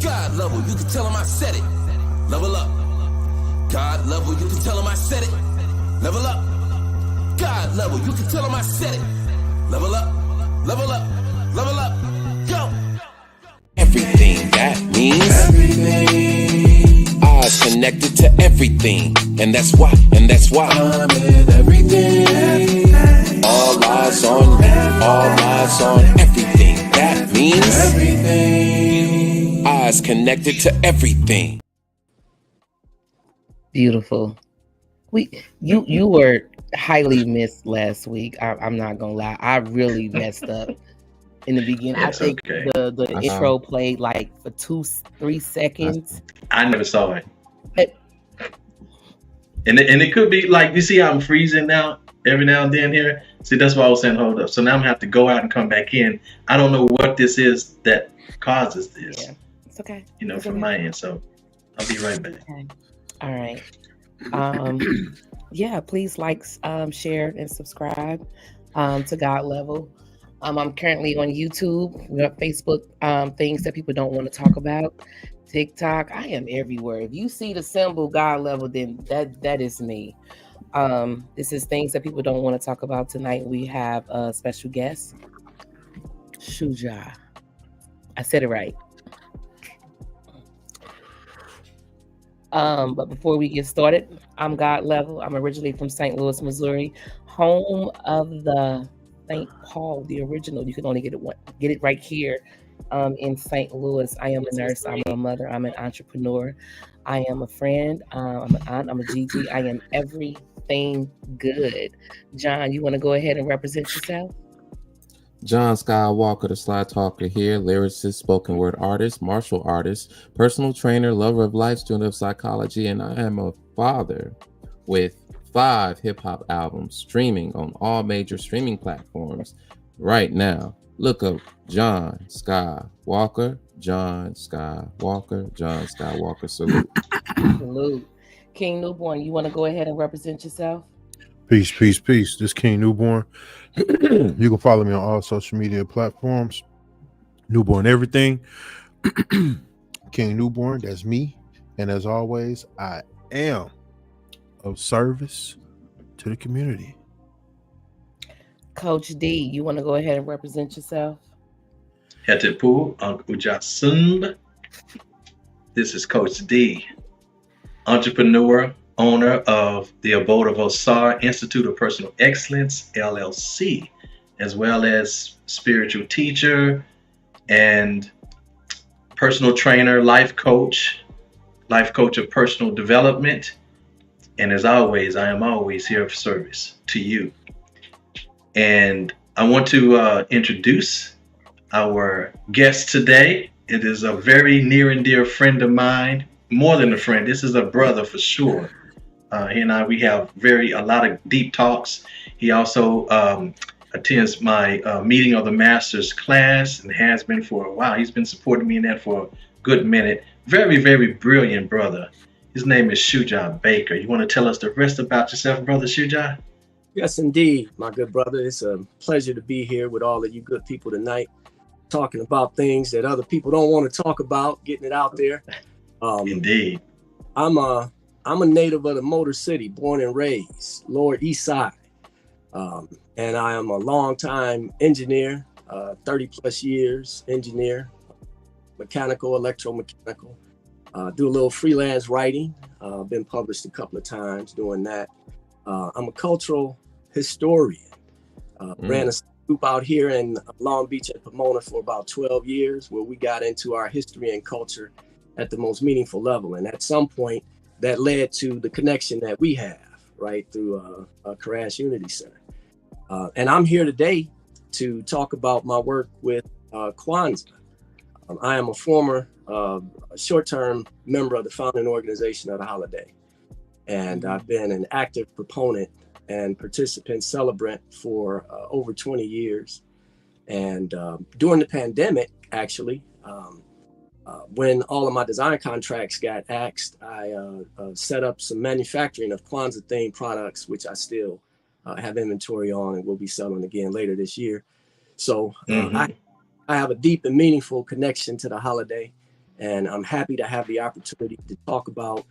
God level, you can tell him I said it. Level up. God level, you can tell him I said it. Level up. God level, you can tell him I said it. Level up, level up, level up, go. Everything, that means everything. Eyes connected to everything, and that's why I'm in everything. All eyes on me, all eyes on everything. That means everything. Eyes connected to everything. Beautiful. You were highly missed last week. I'm not gonna lie. I really messed up in the beginning. I think okay. the intro played like for 2-3 seconds. I never saw it. But, and it could be like, you see how I'm freezing now every now and then here? See, that's why I was saying hold up. So now I'm gonna have to go out and come back in. I don't know what this is that causes this. Yeah, it's okay. You know, it's from okay. my end. So I'll be right back. Okay. All right. Yeah, please like, share, and subscribe to God Level. I'm currently on YouTube. We have Facebook, things that people don't want to talk about. TikTok. I am everywhere. If you see the symbol God Level, then that is me. This is things that people don't want to talk about tonight. We have a special guest, Shuja. I said it right. But before we get started, I'm God Level. I'm originally from St. Louis, Missouri, home of the St. Paul, the original. You can only get it right here in St. Louis. I am a nurse. I'm a mother. I'm an entrepreneur. I am a friend. I'm an aunt. I'm a GG. I am everything good. John, you want to go ahead and represent yourself? John Skywalker, the Slide Talker here, lyricist, spoken word artist, martial artist, personal trainer, lover of life, student of psychology, and I am a father with 5 hip-hop albums streaming on all major streaming platforms right now. Look up John Skywalker, John Skywalker, John Skywalker. Salute. Salute. King Newborn, you want to go ahead and represent yourself? Peace, peace, peace. This is King Newborn. You can follow me on all social media platforms. Newborn Everything. King Newborn, that's me. And as always, I am of service to the community. Coach D, you want to go ahead and represent yourself? Hetepu Ujasun. This is Coach D, entrepreneur, owner of the Abode of Osar Institute of Personal Excellence, LLC, as well as spiritual teacher and personal trainer, life coach of personal development. And as always, I am always here of service to you. And I want to introduce our guest today. It is a very near and dear friend of mine, more than a friend. This is a brother for sure. He and I, we have a lot of deep talks. He also attends my Meeting of the Masters class and has been for a while. He's been supporting me in that for a good minute. Very, very brilliant brother. His name is Shuja Baker. You want to tell us the rest about yourself, brother Shuja? Yes, indeed, my good brother. It's a pleasure to be here with all of you good people tonight, talking about things that other people don't want to talk about, getting it out there. Indeed. I'm a native of the Motor City, born and raised, Lower East Side. And I am a longtime engineer, 30 plus years engineer, mechanical, electromechanical. Do a little freelance writing. Been published a couple of times doing that. I'm a cultural historian. Ran a group out here in Long Beach at Pomona for about 12 years, where we got into our history and culture at the most meaningful level. And at some point, that led to the connection that we have, right, through Karash Unity Center. And I'm here today to talk about my work with Kwanzaa. I am a former short-term member of the founding organization of the holiday. And I've been an active proponent and participant celebrant for over 20 years. And during the pandemic, actually, when all of my design contracts got axed, I set up some manufacturing of Kwanzaa-themed products, which I still have inventory on and will be selling again later this year. So I have a deep and meaningful connection to the holiday. And I'm happy to have the opportunity to talk about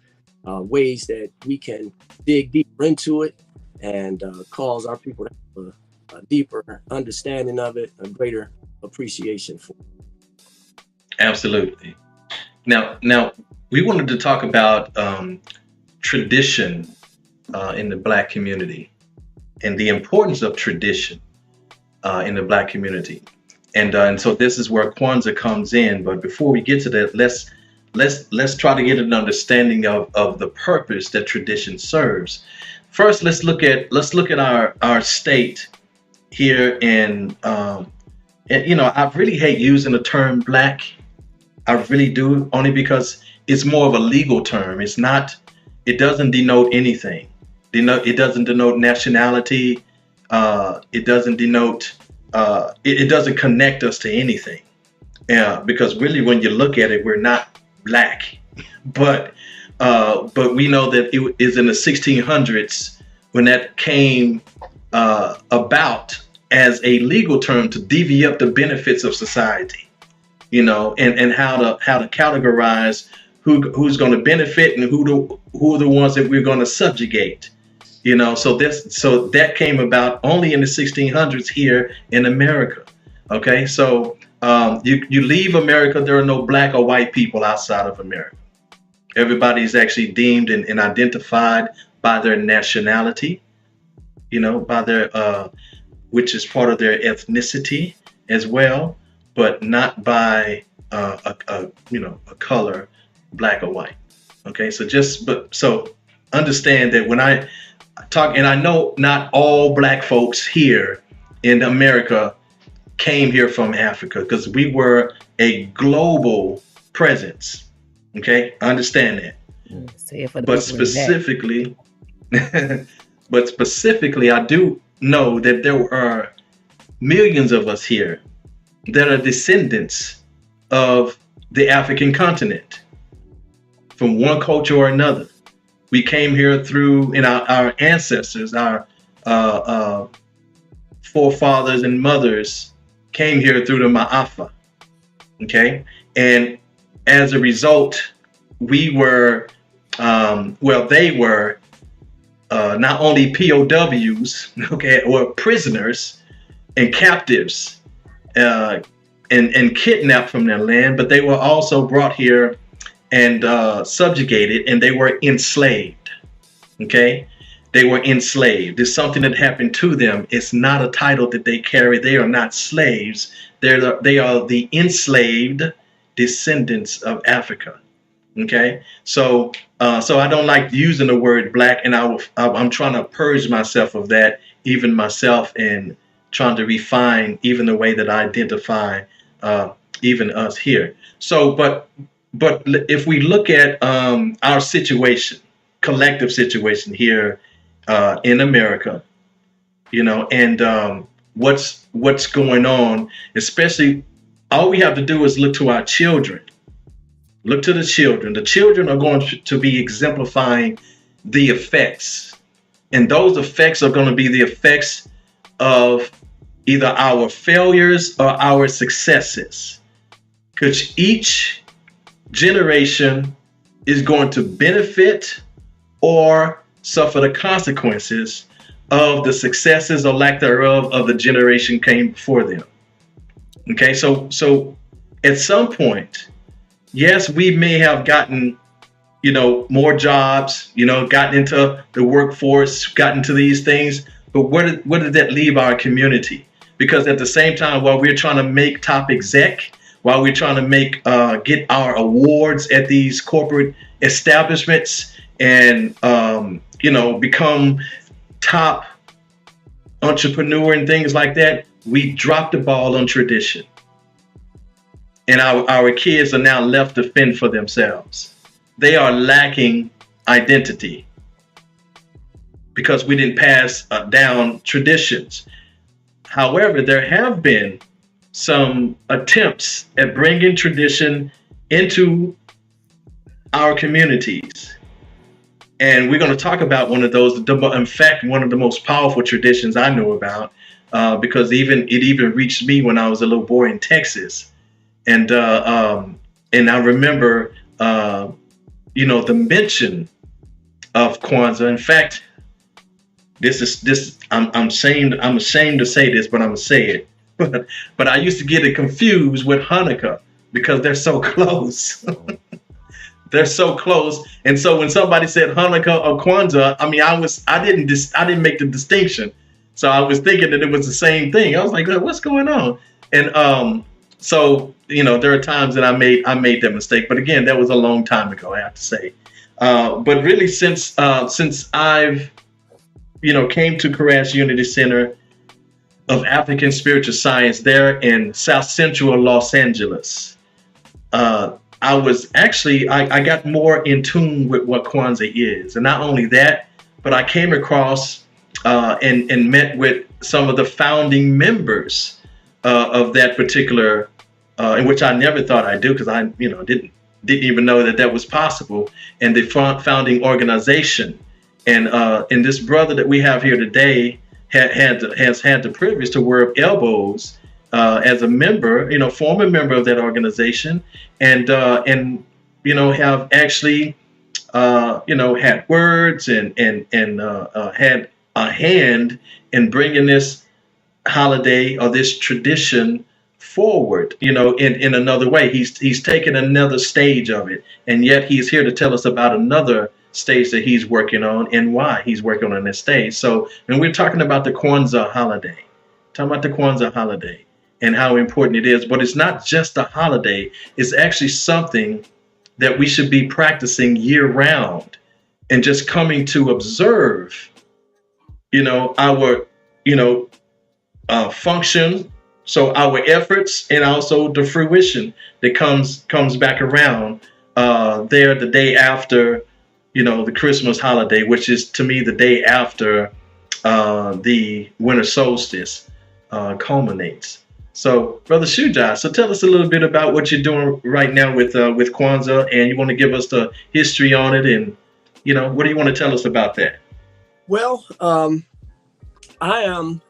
ways that we can dig deeper into it and cause our people to have a deeper understanding of it, a greater appreciation for it. Absolutely. Now, we wanted to talk about tradition in the Black community and the importance of tradition in the Black community. And so this is where Kwanzaa comes in. But before we get to that, let's try to get an understanding of the purpose that tradition serves. First, let's look at our state here in and I really hate using the term Black. I really do, only because it's more of a legal term. It's not. It doesn't denote anything. It doesn't denote nationality. It doesn't denote. It doesn't connect us to anything. Yeah, because really, when you look at it, we're not Black, but we know that it is in the 1600s when that came about as a legal term to divvy up the benefits of society, and how to categorize who's going to benefit and who are the ones that we're going to subjugate. So that came about only in the 1600s here in America. Okay, so you leave America, there are no Black or white people outside of America. Everybody's actually deemed and identified by their nationality, by their which is part of their ethnicity as well, but not by a color, Black or white. Okay, so understand that when I talk, and I know not all Black folks here in America came here from Africa, because we were a global presence. Okay, I understand that. Say it for the but specifically, I do know that there are millions of us here that are descendants of the African continent from one culture or another. We came here through, our ancestors, our forefathers and mothers came here through the Ma'afa. Okay, and as a result, we were, they were not only POWs, okay, or prisoners and captives and kidnapped from their land, but they were also brought here and subjugated, and they were enslaved. Okay, they were enslaved. It's something that happened to them. It's not a title that they carry. They are not slaves. They are the enslaved descendants of Africa. Okay, so I don't like using the word Black, and I'm trying to purge myself of that, even myself, and trying to refine even the way that I identify even us here. So, but if we look at our situation, collective situation here in America, and what's going on, especially, all we have to do is look to our children. Look to the children. The children are going to be exemplifying the effects. And those effects are going to be the effects of either our failures or our successes. Because each generation is going to benefit or suffer the consequences of the successes or lack thereof of the generation came before them. Okay, so at some point, yes, we may have gotten, more jobs, gotten into the workforce, gotten to these things, but where did that leave our community? Because at the same time, while we're trying to make top exec, while we're trying to get our awards at these corporate establishments and, become top entrepreneur and things like that, we dropped the ball on tradition. And our kids are now left to fend for themselves. They are lacking identity because we didn't pass down traditions. However, there have been some attempts at bringing tradition into our communities. And we're going to talk about one of those. In fact, one of the most powerful traditions I know about, because it even reached me when I was a little boy in Texas. And And I remember, the mention of Kwanzaa. In fact, I'm ashamed to say this, but I'm gonna say it. But I used to get it confused with Hanukkah because they're so close. They're so close. And so when somebody said Hanukkah or Kwanzaa, I mean, I didn't make the distinction. So I was thinking that it was the same thing. I was like, what's going on? And so there are times that I made that mistake. But again, that was a long time ago, I have to say. But really, since I've came to Koresh Unity Center of African Spiritual Science there in South Central Los Angeles, I got more in tune with what Kwanzaa is. And not only that, but I came across and met with some of the founding members of that particular, in which I never thought I'd do, because I didn't even know that was possible, and the founding organization. And this brother that we have here today has had the privilege to rub elbows as a member, former member of that organization, and have actually had words and had a hand in bringing this holiday or this tradition forward, in another way. He's taken another stage of it, and yet he's here to tell us about another stage that he's working on and why he's working on this stage. So when we're talking about the Kwanzaa holiday, and how important it is, but it's not just a holiday, it's actually something that we should be practicing year round and just coming to observe, our, function. So our efforts and also the fruition that comes back around there the day after, the Christmas holiday, which is to me the day after the winter solstice culminates. So, Brother Shuja, so tell us a little bit about what you're doing right now with Kwanzaa, and you want to give us the history on it, and what do you want to tell us about that? Well, I am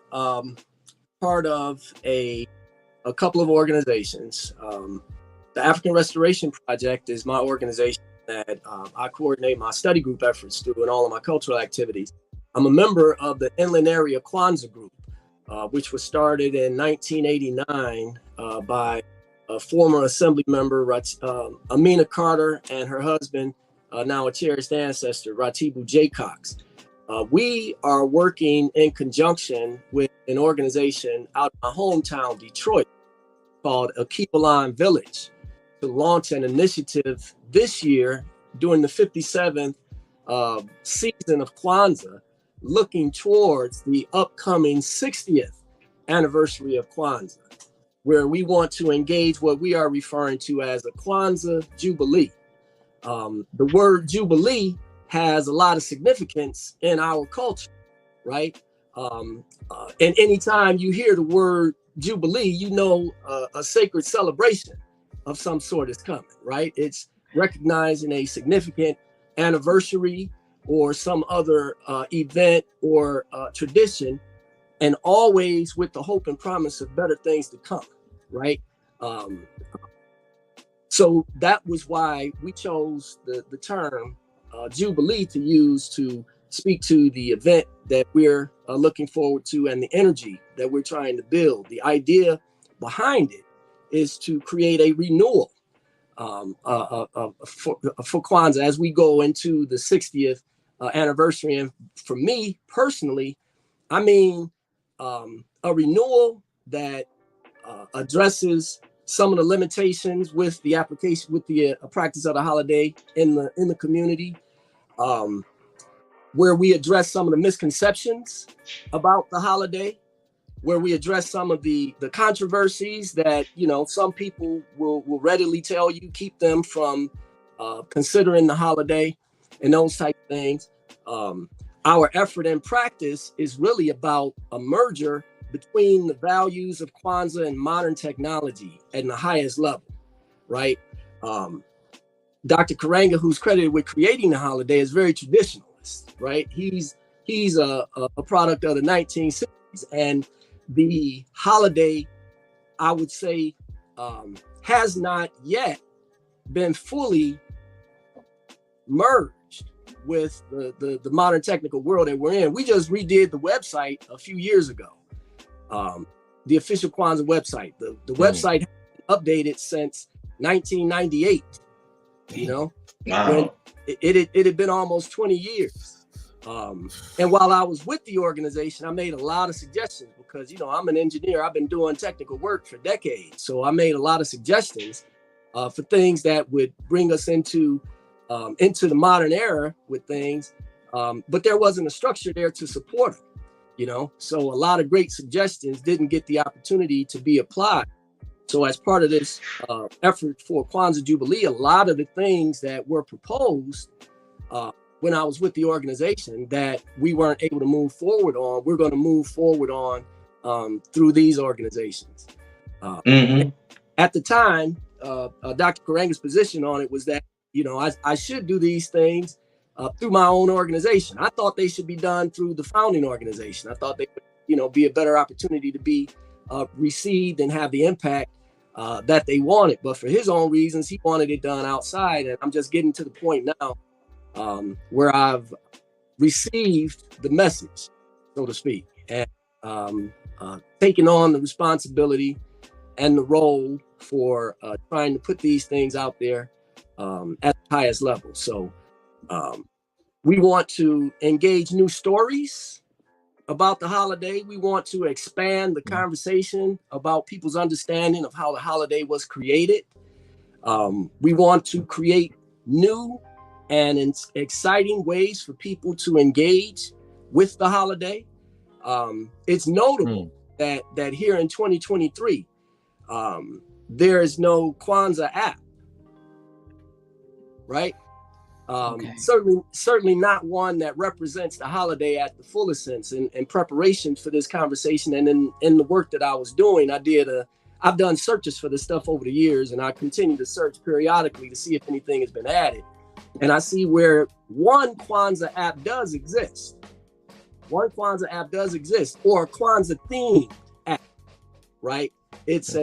part of a couple of organizations. The African Restoration Project is my organization that I coordinate my study group efforts through and all of my cultural activities. I'm a member of the Inland Area Kwanzaa Group, which was started in 1989 by a former assembly member, Amina Carter, and her husband, now a cherished ancestor, Ratibu J. Cox. We are working in conjunction with an organization out of my hometown, Detroit, called Akibalan Village, to launch an initiative this year during the 57th season of Kwanzaa, looking towards the upcoming 60th anniversary of Kwanzaa, where we want to engage what we are referring to as a Kwanzaa Jubilee. The word Jubilee has a lot of significance in our culture, right? And anytime you hear the word Jubilee, a sacred celebration of some sort is coming, right? It's recognizing a significant anniversary or some other event or tradition, and always with the hope and promise of better things to come, right? So that was why we chose the term Jubilee to use to speak to the event that we're looking forward to and the energy that we're trying to build. The idea behind it is to create a renewal for Kwanzaa as we go into the 60th anniversary. And for me personally, I mean a renewal that addresses some of the limitations with the application, with the practice of the holiday in the community, where we address some of the misconceptions about the holiday, where we address some of the controversies that some people will readily tell you keep them from considering the holiday and those type of things. Our effort and practice is really about a merger between the values of Kwanzaa and modern technology at the highest level, right? Dr. Karanga, who's credited with creating the holiday, is very traditionalist, right? He's a product of the 1960s, and the holiday, I would say, has not yet been fully merged with the modern technical world that we're in. We just redid the website a few years ago. The official Kwanzaa website. The website updated since 1998. You know, Wow. when it had been almost 20 years. And while I was with the organization, I made a lot of suggestions because, you know, I'm an engineer. I've been doing technical work for decades. So I made a lot of suggestions for things that would bring us into the modern era with things. But there wasn't a structure there to support them, you know. So a lot of great suggestions didn't get the opportunity to be applied. So as part of this effort for Kwanzaa Jubilee, a lot of the things that were proposed when I was with the organization that we weren't able to move forward on, we're going to move forward on through these organizations. At the time, Dr. Karanga's position on it was that, you know, I should do these things through my own organization. I thought they should be done through the founding organization. I thought they would, you know, be a better opportunity to be received and have the impact that they wanted. But for his own reasons, he wanted it done outside. And I'm just getting to the point now where I've received the message, so to speak, and taken on the responsibility and the role for trying to put these things out there at the highest level. So we want to engage new stories about the holiday. We want to expand the conversation about people's understanding of how the holiday was created. We want to create new and exciting ways for people to engage with the holiday. It's notable that here in 2023, there is no Kwanzaa app, right? Certainly not one that represents the holiday at the fullest sense. In preparation for this conversation and in the work that I was doing, I've done searches for this stuff over the years, and I continue to search periodically to see if anything has been added. And I see where one Kwanzaa app does exist. One Kwanzaa app does exist, or a Kwanzaa themed app, right? It's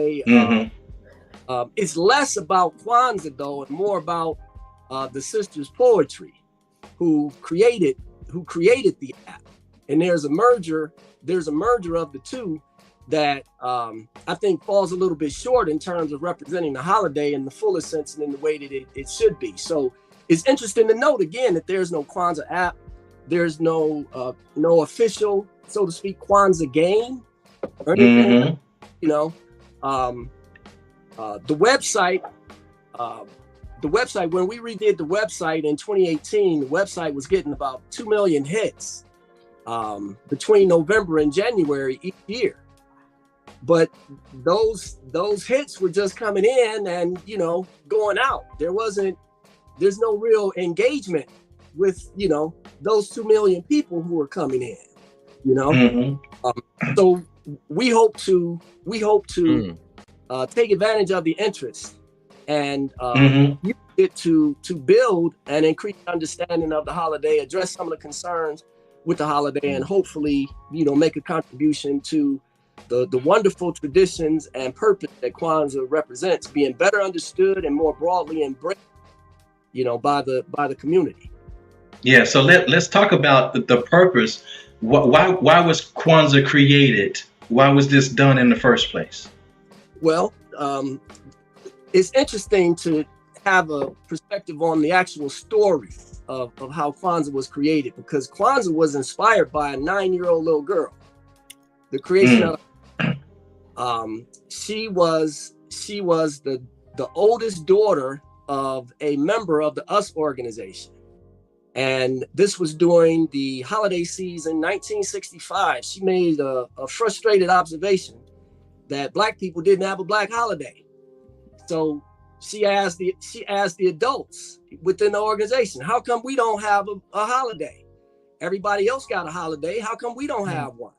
it's less about Kwanzaa though, and more about the sisters' poetry, who created the app. And there's a merger of the two that I think falls a little bit short in terms of representing the holiday in the fullest sense and in the way that it should be. So it's interesting to note again that there's no Kwanzaa app, there's no official, so to speak, Kwanzaa game or anything. You know, the website, when we redid the website in 2018, the website was getting about 2 million hits between November and January each year. But those hits were just coming in and, you know, going out. There's no real engagement with, you know, those 2 million people who are coming in, you know. So we hope to take advantage of the interest and use it to build and increase understanding of the holiday, address some of the concerns with the holiday, and hopefully, you know, make a contribution to the wonderful traditions and purpose that Kwanzaa represents being better understood and more broadly embraced, you know, by the community. Yeah, so let's talk about the purpose. Why was Kwanzaa created? Why was this done in the first place? Well, it's interesting to have a perspective on the actual story of how Kwanzaa was created, because Kwanzaa was inspired by a 9-year-old little girl. The creation of she was the oldest daughter of a member of the US organization. And this was during the holiday season, 1965. She made a frustrated observation that Black people didn't have a Black holiday. So she asked the adults within the organization, how come we don't have a holiday? Everybody else got a holiday. How come we don't have one?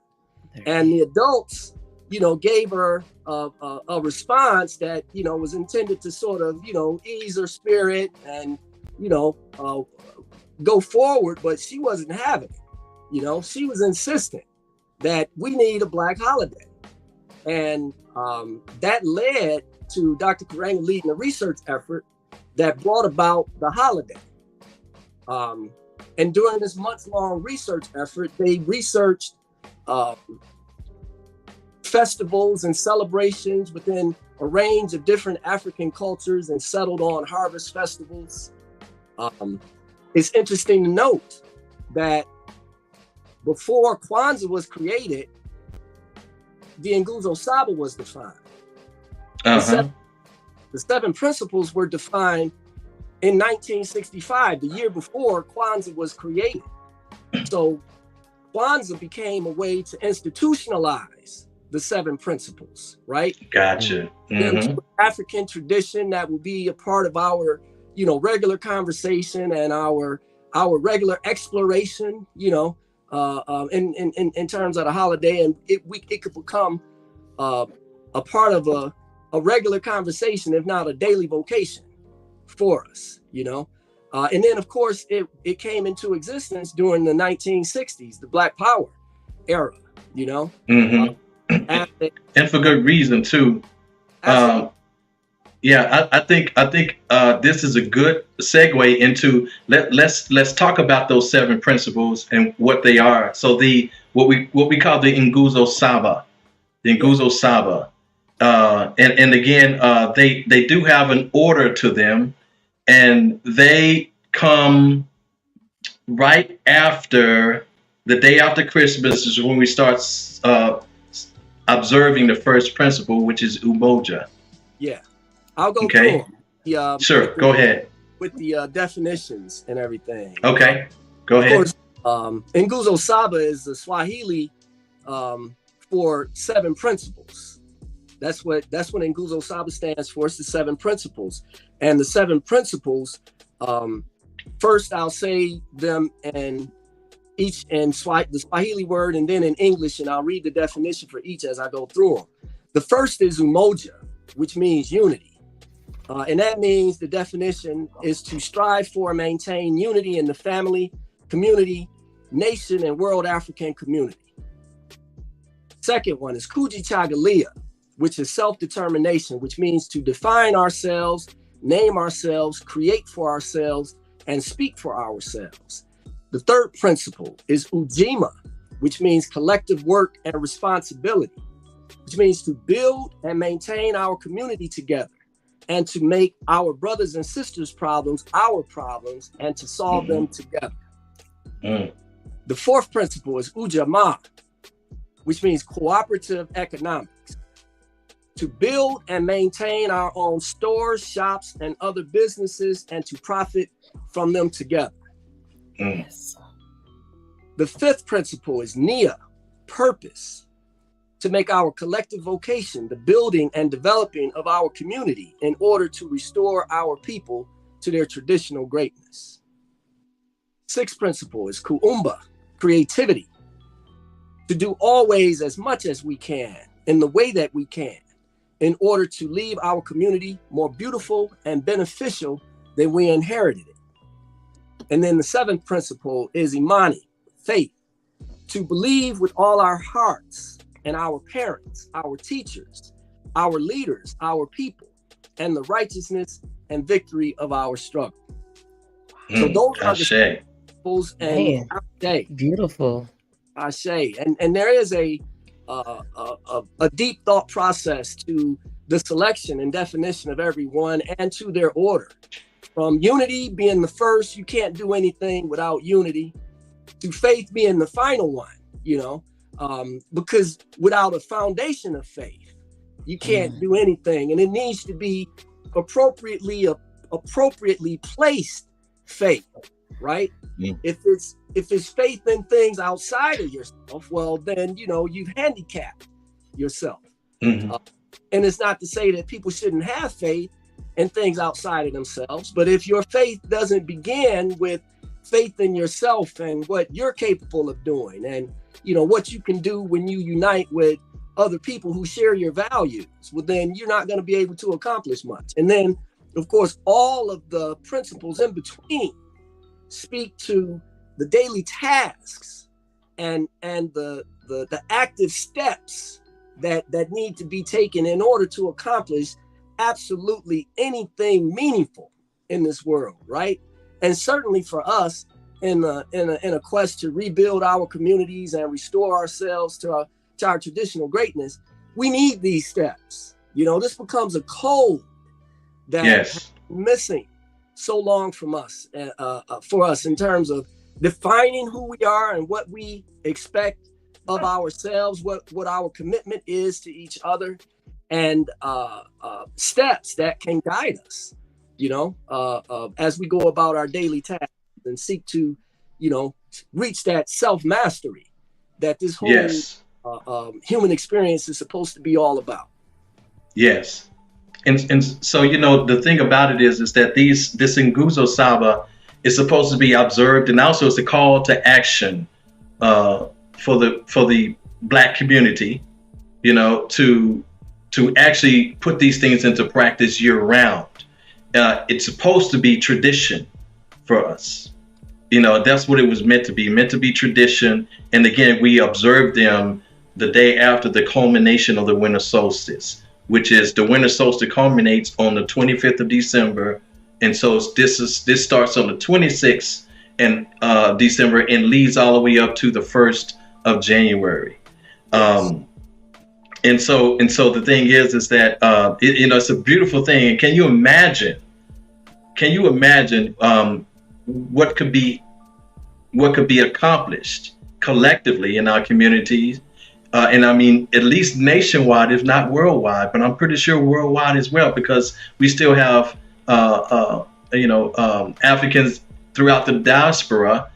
And the adults, you know, gave her a response that, you know, was intended to sort of, you know, ease her spirit and, you know, go forward, but she wasn't having it. You know, she was insistent that we need a Black holiday. And that led to Dr. Karanga leading a research effort that brought about the holiday. And during this month-long research effort, they researched festivals and celebrations within a range of different African cultures and settled on harvest festivals. It's interesting to note that before Kwanzaa was created, the Nguzo Saba was defined. The seven principles were defined in 1965, the year before Kwanzaa was created. So Kwanzaa became a way to institutionalize the seven principles, right? Gotcha. Into African tradition that will be a part of our, regular conversation and our regular exploration, in terms of the holiday, and it could become a part of a regular conversation, if not a daily vocation for us, and then of course it came into existence during the 1960s, the Black Power era, and for good reason too. I think this is a good segue into let's talk about those seven principles and what they are. So what we call the Nguzo Saba, and again, they do have an order to them, and they come right after the day after Christmas is when we start observing the first principle, which is Umoja. Yeah, I'll go through them. Sure, go ahead. With the definitions and everything. Okay, go ahead. Of course, Nguzo Saba is the Swahili for seven principles. That's what Nguzo Saba stands for. It's the seven principles. And the seven principles, first I'll say them in the Swahili word and then in English, and I'll read the definition for each as I go through them. The first is Umoja, which means unity. And that means the definition is to strive for and maintain unity in the family, community, nation, and world African community. Second one is Kujichagulia, which is self-determination, which means to define ourselves, name ourselves, create for ourselves, and speak for ourselves. The third principle is Ujima, which means collective work and responsibility, which means to build and maintain our community together and to make our brothers and sisters' problems our problems and to solve them together. The fourth principle is Ujamaa, which means cooperative economics, to build and maintain our own stores, shops, and other businesses and to profit from them together. Yes. The fifth principle is Nia, purpose, to make our collective vocation the building and developing of our community in order to restore our people to their traditional greatness. Sixth principle is Kuumba, creativity, to do always as much as we can in the way that we can in order to leave our community more beautiful and beneficial than we inherited it. And then the seventh principle is Imani, faith, to believe with all our hearts in our parents, our teachers, our leaders, our people, and the righteousness and victory of our struggle. So those are the principles, and beautiful. Ashe. And there is a deep thought process to the selection and definition of every one and to their order. From unity being the first, you can't do anything without unity, to faith being the final one, because without a foundation of faith, you can't do anything. And it needs to be appropriately placed faith, right? If it's faith in things outside of yourself, well, then, you've handicapped yourself. And it's not to say that people shouldn't have faith in things outside of themselves, but if your faith doesn't begin with faith in yourself and what you're capable of doing and, what you can do when you unite with other people who share your values, well, then you're not going to be able to accomplish much. And then, of course, all of the principles in between speak to the daily tasks and the active steps that need to be taken in order to accomplish absolutely anything meaningful in this world, right? And certainly for us, in a quest to rebuild our communities and restore ourselves to our traditional greatness, we need these steps. You know, this becomes a code that Yes. missing so long from us, for us in terms of defining who we are and what we expect of ourselves, what our commitment is to each other, and steps that can guide us, you know, as we go about our daily tasks and seek to, you know, reach that self-mastery that this whole Yes. human experience is supposed to be all about. Yes. And so, you know, the thing about it is that this Nguzo Saba is supposed to be observed, and also it's a call to action for the Black community, you know, to actually put these things into practice year round. It's supposed to be tradition for us. You know, that's what it was meant to be tradition. And again, we observe them the day after the culmination of the winter solstice, which is the winter solstice culminates on the 25th of December. And so this starts on the 26th and December and leads all the way up to the 1st of January. And so the thing is that you know, it's a beautiful thing. And can you imagine what could be accomplished collectively in our communities? And I mean, at least nationwide, if not worldwide, but I'm pretty sure worldwide as well, because we still have, you know, Africans throughout the diaspora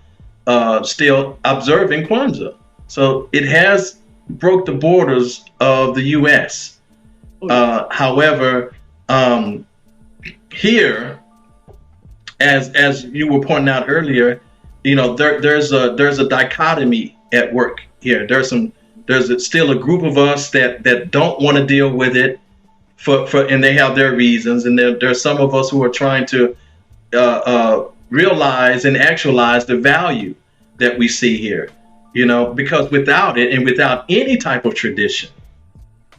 still observing Kwanzaa. So it has broke the borders of the U.S. However, here, as you were pointing out earlier, you know, there's a dichotomy at work here. There's still a group of us that don't want to deal with it and they have their reasons. And there's some of us who are trying to realize and actualize the value that we see here, you know, because without it and without any type of tradition,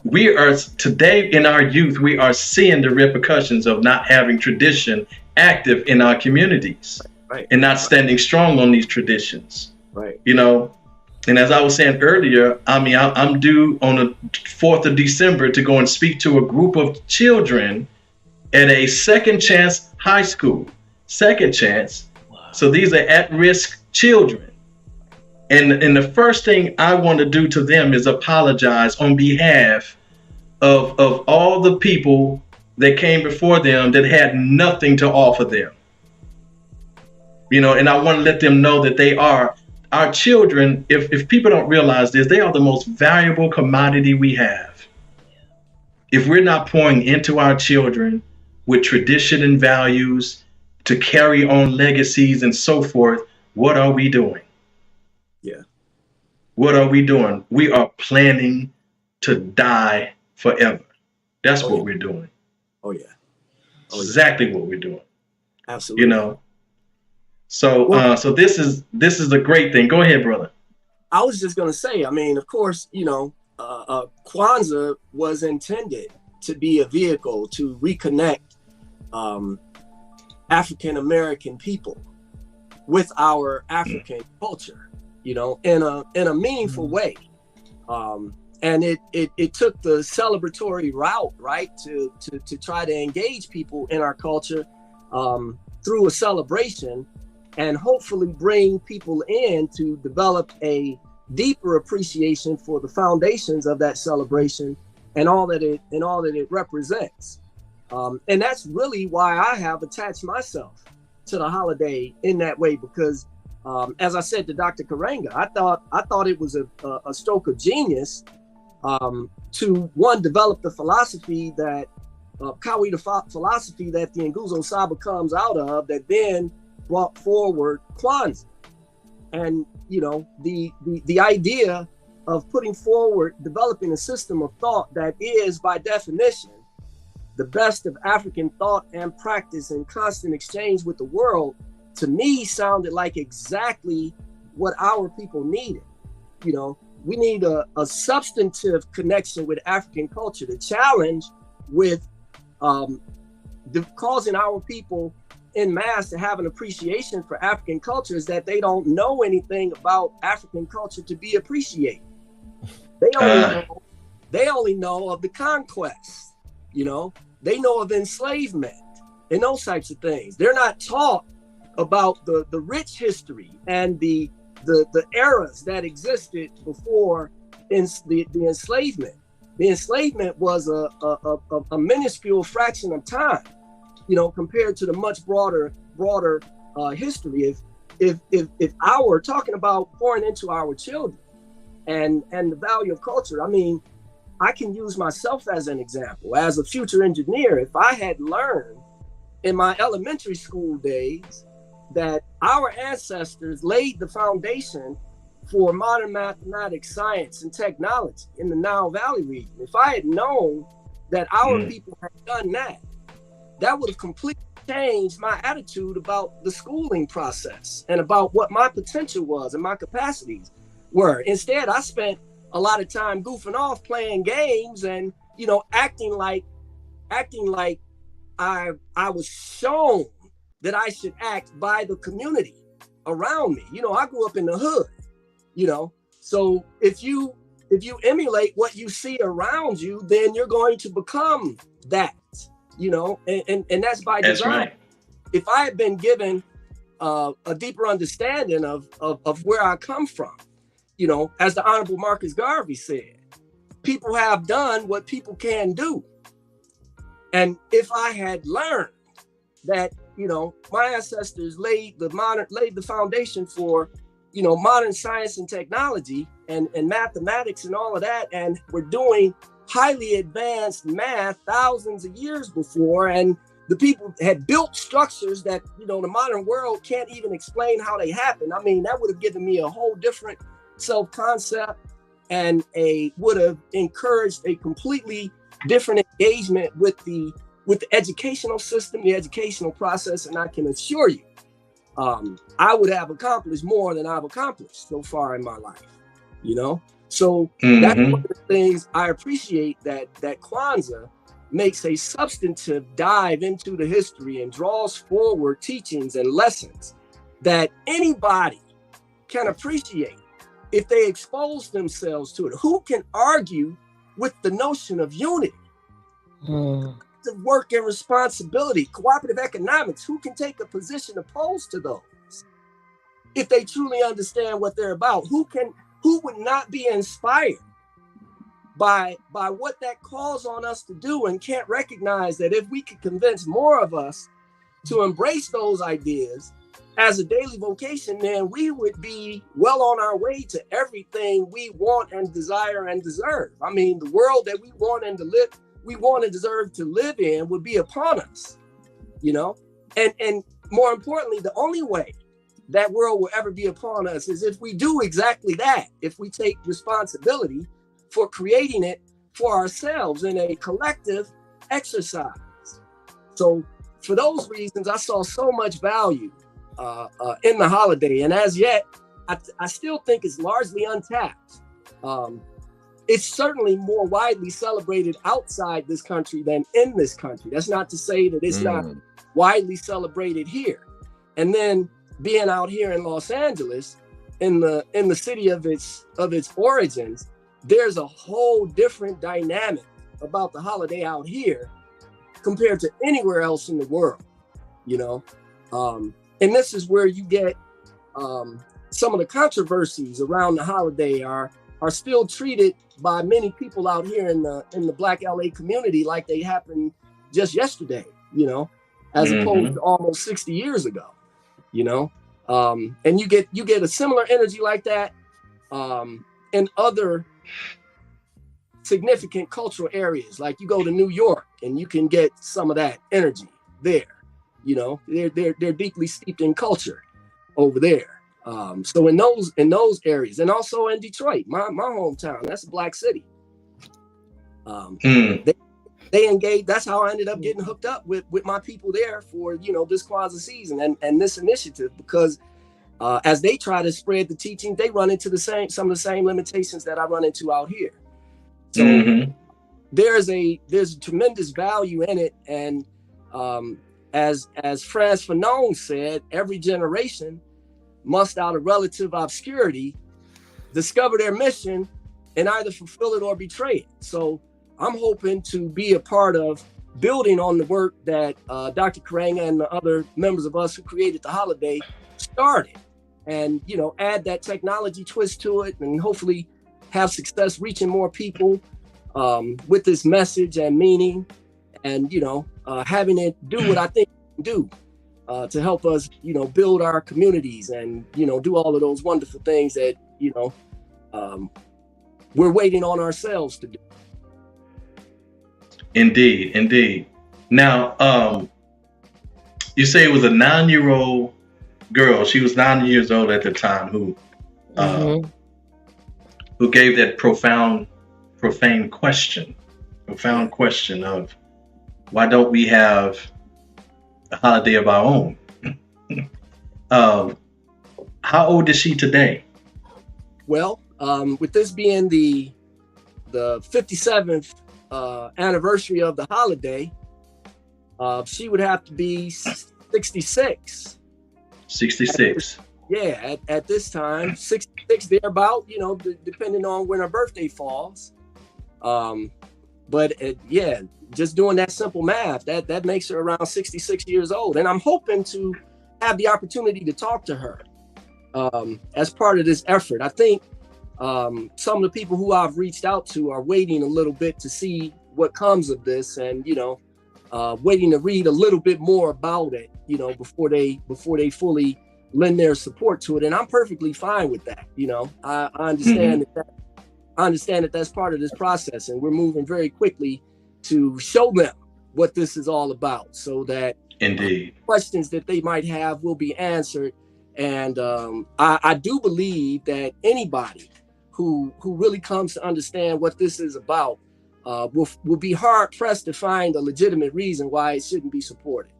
we are today in our youth, we are seeing the repercussions of not having tradition active in our communities, right, and not standing strong on these traditions, right, you know. And as I was saying earlier, I mean, I'm due on the 4th of December to go and speak to a group of children at a Second Chance high school. Second Chance. Wow. So these are at-risk children. And the first thing I want to do to them is apologize on behalf of all the people that came before them that had nothing to offer them. You know, and I want to let them know that they are our children. If people don't realize this, they are the most valuable commodity we have. If we're not pouring into our children with tradition and values to carry on legacies and so forth, what are we doing? Yeah. What are we doing? We are planning to die forever. That's what we're doing. Oh yeah. Exactly what we're doing. Absolutely. You know. So so this is a great thing. Go ahead, brother. I was just gonna say, I mean, of course, you know, Kwanzaa was intended to be a vehicle to reconnect African American people with our African culture, you know, in a meaningful way. And it took the celebratory route, right, to try to engage people in our culture through a celebration, and hopefully bring people in to develop a deeper appreciation for the foundations of that celebration and all that it represents. And that's really why I have attached myself to the holiday in that way, because as I said to Dr. Karanga, I thought it was a stroke of genius to develop the philosophy that philosophy that the Nguzo Saba comes out of, that then brought forward Kwanzaa. And you know, the idea of putting forward, developing a system of thought that is by definition the best of African thought and practice in constant exchange with the world, to me sounded like exactly what our people needed. You know, we need a substantive connection with African culture. The challenge with causing our people en masse to have an appreciation for African culture is that they don't know anything about African culture to be appreciated. They only know of the conquest, you know, they know of enslavement and those types of things. They're not taught about the rich history and the eras that existed before the enslavement. The enslavement was a minuscule fraction of time, you know, compared to the much broader history. If we're talking about pouring into our children and the value of culture, I mean, I can use myself as an example. As a future engineer, if I had learned in my elementary school days that our ancestors laid the foundation for modern mathematics, science, and technology in the Nile Valley region, if I had known that our people had done that, that would have completely changed my attitude about the schooling process and about what my potential was and my capacities were. Instead, I spent a lot of time goofing off, playing games, and, you know, acting like I was shown that I should act by the community around me. You know, I grew up in the hood, you know, so if you emulate what you see around you, then you're going to become that, you know, and that's by design. That's right. If I had been given a deeper understanding of where I come from, you know, as the Honorable Marcus Garvey said, people have done what people can do. And if I had learned that, you know, my ancestors laid the foundation for, you know, modern science and technology and mathematics and all of that, and we're doing highly advanced math thousands of years before, and the people had built structures that, you know, the modern world can't even explain how they happened. I mean, that would have given me a whole different self-concept and would have encouraged a completely different engagement with the educational system, the educational process, and I can assure you, I would have accomplished more than I've accomplished so far in my life, you know? So that's one of the things I appreciate, that Kwanzaa makes a substantive dive into the history and draws forward teachings and lessons that anybody can appreciate if they expose themselves to it. Who can argue with the notion of unity, of work and responsibility, cooperative economics? Who can take a position opposed to those if they truly understand what they're about? Who would not be inspired by what that calls on us to do, and can't recognize that if we could convince more of us to embrace those ideas as a daily vocation, then we would be well on our way to everything we want and desire and deserve. I mean, the world that we want and deserve to live in would be upon us, you know? And more importantly, the only way that world will ever be upon us is if we do exactly that, if we take responsibility for creating it for ourselves in a collective exercise. So for those reasons, I saw so much value in the holiday, and as yet, I still think it's largely untapped. It's certainly more widely celebrated outside this country than in this country. That's not to say that it's not widely celebrated here. And then being out here in Los Angeles, in the city of its origins, there's a whole different dynamic about the holiday out here compared to anywhere else in the world, you know. And this is where you get some of the controversies around the holiday are still treated by many people out here in the Black LA community like they happened just yesterday, you know, as opposed to almost 60 years ago, you know. And you get a similar energy like that in other significant cultural areas. Like you go to New York and you can get some of that energy there. You know, they're deeply steeped in culture over there. So in those areas, and also in Detroit, my hometown, that's a Black city. They engage. That's how I ended up getting hooked up with my people there for, you know, this Kwanzaa season and this initiative, because as they try to spread the teaching, they run into some of the same limitations that I run into out here. So there's a tremendous value in it, and as Franz Fanon said, every generation must, out of relative obscurity, discover their mission and either fulfill it or betray it. So I'm hoping to be a part of building on the work that Dr. Karanga and the other members of us who created the holiday started, and add that technology twist to it, and hopefully have success reaching more people with this message and meaning, and having it do what I think it can do to help us build our communities and do all of those wonderful things that we're waiting on ourselves to do. Indeed. Now, you say it was a 9-year-old girl. She was 9 years old at the time who gave that profound question of why don't we have a holiday of our own? How old is she today? Well, with this being the 57th anniversary of the holiday, she would have to be 66. 66. At this time, 66 thereabout, depending on when her birthday falls. But just doing that simple math, that makes her around 66 years old. And I'm hoping to have the opportunity to talk to her as part of this effort. I think some of the people who I've reached out to are waiting a little bit to see what comes of this, and waiting to read a little bit more about it, before they fully lend their support to it. And I'm perfectly fine with that. I understand that that's part of this process, and we're moving very quickly to show them what this is all about, so that indeed questions that they might have will be answered. And I do believe that anybody who really comes to understand what this is about will be hard pressed to find a legitimate reason why it shouldn't be supported.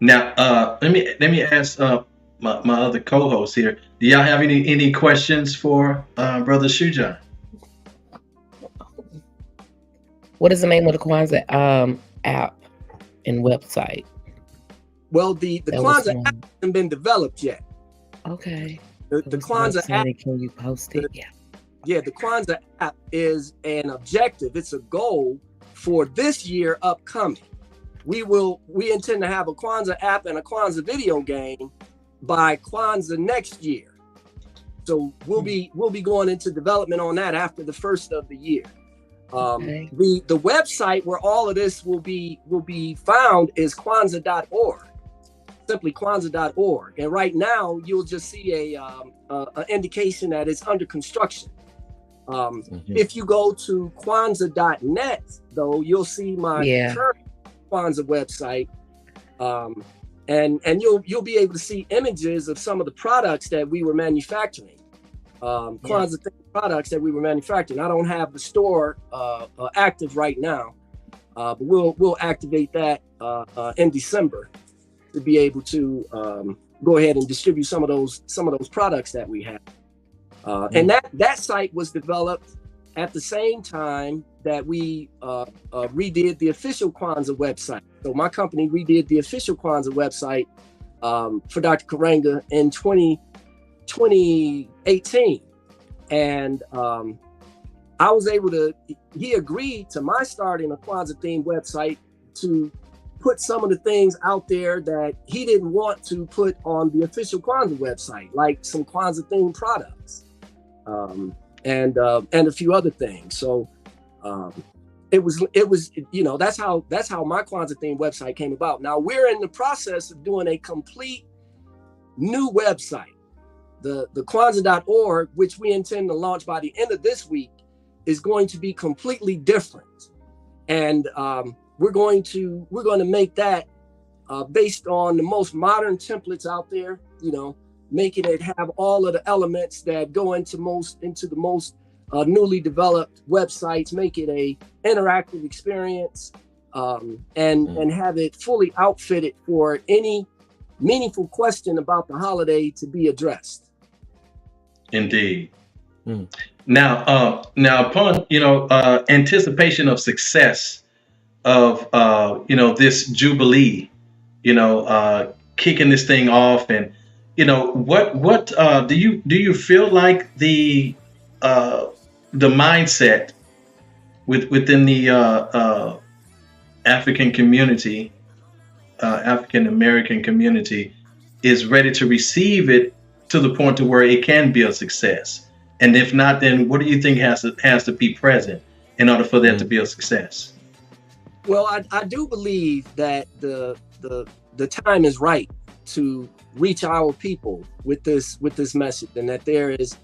Now, let me ask my other co-host here. Do y'all have any questions for Brother Shujan? What is the name of the Kwanzaa app and website? Well, the Kwanzaa app hasn't been developed yet. Okay. The Kwanzaa app. Can you post it? Yeah, the Kwanzaa app is an objective. It's a goal for this year upcoming. We intend to have a Kwanzaa app and a Kwanzaa video game by Kwanzaa next year. So we'll be going into development on that after the first of the year. Okay. The website where all of this will be found is Kwanzaa.org. Simply Kwanzaa.org. And right now you'll just see an indication that it's under construction. If you go to Kwanzaa.net, though, you'll see my current Kwanzaa website, and you'll be able to see images of some of the products that we were manufacturing, Kwanzaa products that we were manufacturing. I don't have the store active right now, but we'll activate that in December to be able to go ahead and distribute some of those products that we have. And that site was developed at the same time that we redid the official Kwanzaa website. So my company redid the official Kwanzaa website for Dr. Karanga in 2018. And I was able to, he agreed to my starting a Kwanzaa themed website to put some of the things out there that he didn't want to put on the official Kwanzaa website, like some Kwanzaa themed products. And a few other things. So it was that's how my Kwanzaa themed website came about. Now we're in the process of doing a complete new website. The Kwanzaa.org, which we intend to launch by the end of this week, is going to be completely different. And we're going to make that based on the most modern templates out there, making it have all of the elements that go into the most newly developed websites, make it a interactive experience, and have it fully outfitted for any meaningful question about the holiday to be addressed. Indeed. Now upon anticipation of success of this jubilee, kicking this thing off, and what do you feel like the mindset within the African community, African American community, is ready to receive it to the point to where it can be a success? And if not, then what do you think has to be present in order for that to be a success? Well, I do believe that the time is right to reach our people with this message, and that there is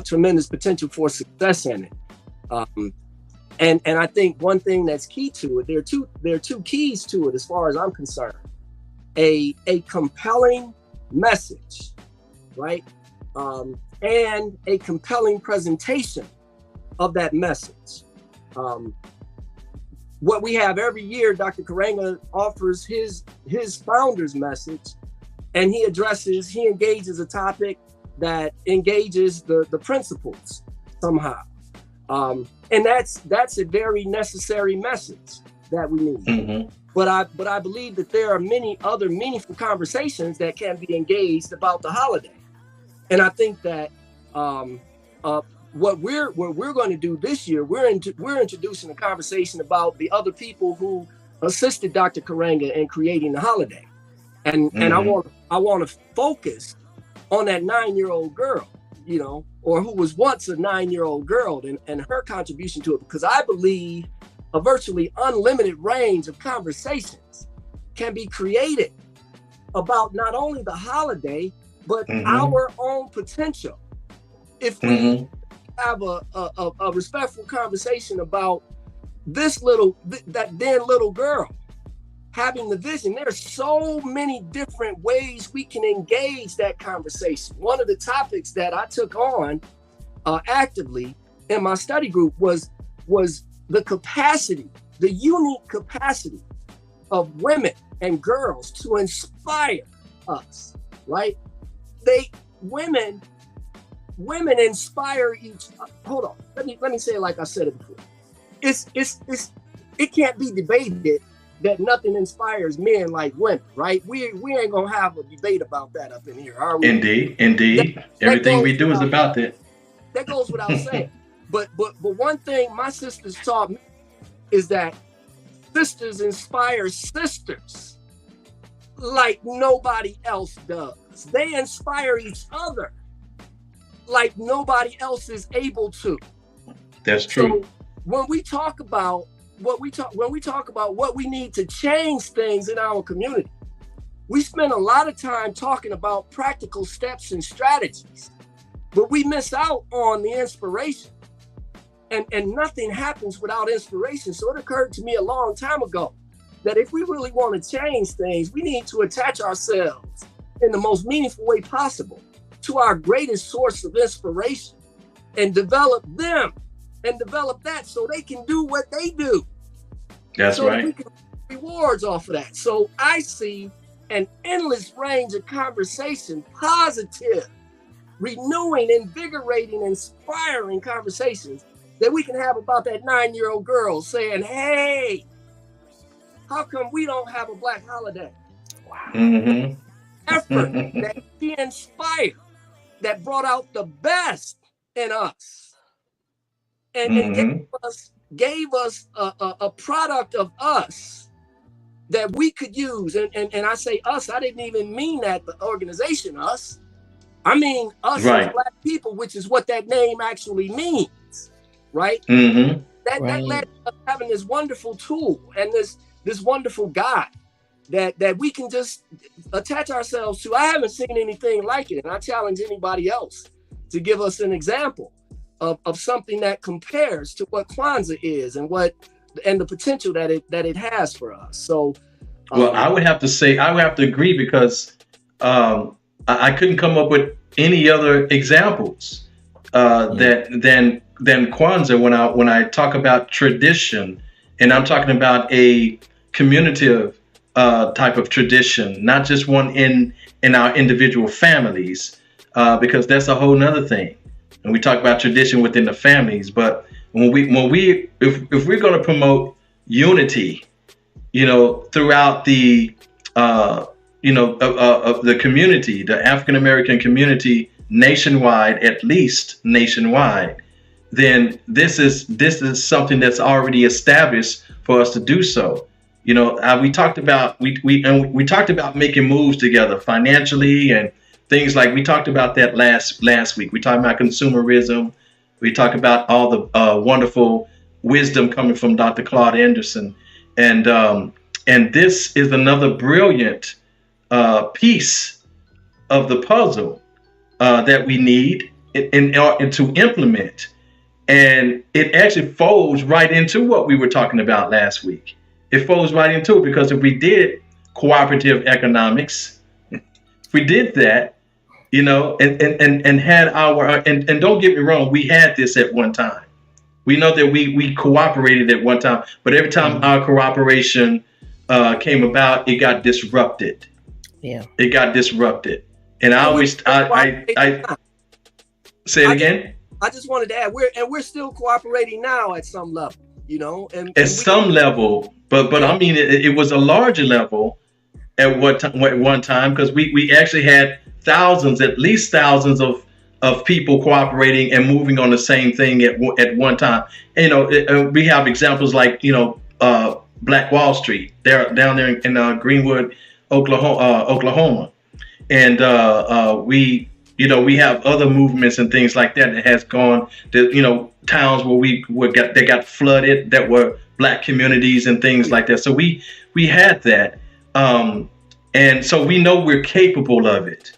tremendous potential for success in it. And I think one thing that's key to it, there are two keys to it as far as I'm concerned. A compelling message, right? And a compelling presentation of that message. What we have every year, Dr. Karenga offers his founder's message, and he engages a topic that engages the principles somehow. And that's a very necessary message that we need. Mm-hmm. But I believe that there are many other meaningful conversations that can be engaged about the holiday. And I think that what we're going to do this year, we're introducing a conversation about the other people who assisted Dr. Karenga in creating the holiday, and I want to focus on that 9-year-old girl, or who was once a 9-year-old girl, and her contribution to it, because I believe a virtually unlimited range of conversations can be created about not only the holiday, but our own potential. If we have a respectful conversation about that little girl having the vision, there's so many different ways we can engage that conversation. One of the topics that I took on actively in my study group was the capacity, the unique capacity of women and girls to inspire us, right? Women inspire each. Hold on, let me say it like I said it before. It can't be debated that nothing inspires men like women, right? We ain't gonna have a debate about that up in here, are we? Indeed. Everything we do is about that. That goes without saying. But one thing my sisters taught me is that sisters inspire sisters like nobody else does. They inspire each other like nobody else is able to. That's true. So when we talk about what we need to change things in our community, we spend a lot of time talking about practical steps and strategies, but we miss out on the inspiration. And nothing happens without inspiration. So it occurred to me a long time ago that if we really want to change things, we need to attach ourselves in the most meaningful way possible to our greatest source of inspiration and develop them and develop that so they can do what they do. That's so right. That we can get rewards off of that. So I see an endless range of conversation, positive, renewing, invigorating, inspiring conversations that we can have about that 9-year-old girl saying, hey, how come we don't have a Black holiday? Mm-hmm. Effort that she inspired, that brought out the best in us and gave us a product of us that we could use. And I say us, I didn't even mean that the organization us. I mean us as Black people, which is what that name actually means. Right? Mm-hmm. That led to having this wonderful tool and this wonderful guide that we can just attach ourselves to. I haven't seen anything like it, and I challenge anybody else to give us an example of something that compares to what Kwanzaa is and the potential that it has for us. So, well, I would have to agree, because I couldn't come up with any other examples than Kwanzaa when I talk about tradition, and I'm talking about a community type of tradition, not just one in our individual families, because that's a whole nother thing. And we talk about tradition within the families, but if we're going to promote unity throughout the of the community, the African American community nationwide, at least nationwide, then this is something that's already established for us to do so. We talked about we talked about making moves together financially and things like we talked about that last week. We talked about consumerism. We talked about all the wonderful wisdom coming from Dr. Claude Anderson, and this is another brilliant piece of the puzzle that we need and to implement. And it actually folds right into what we were talking about last week. It folds right into it, because if we did cooperative economics, if we did that, and had our, and don't get me wrong, we had this at one time. We know that we cooperated at one time, but every time our cooperation came about, it got disrupted. Yeah. It got disrupted. And I say it again. I just wanted to add, we're still cooperating now at some level, at some level, but I mean, it was a larger level at one time, because we actually had at least thousands of people cooperating and moving on the same thing at one time. And, we have examples like, Black Wall Street, down there in Greenwood, Oklahoma. And we have other movements and things like that has gone to, towns where they got flooded, that were Black communities and things like that. So we had that. And so we know we're capable of it.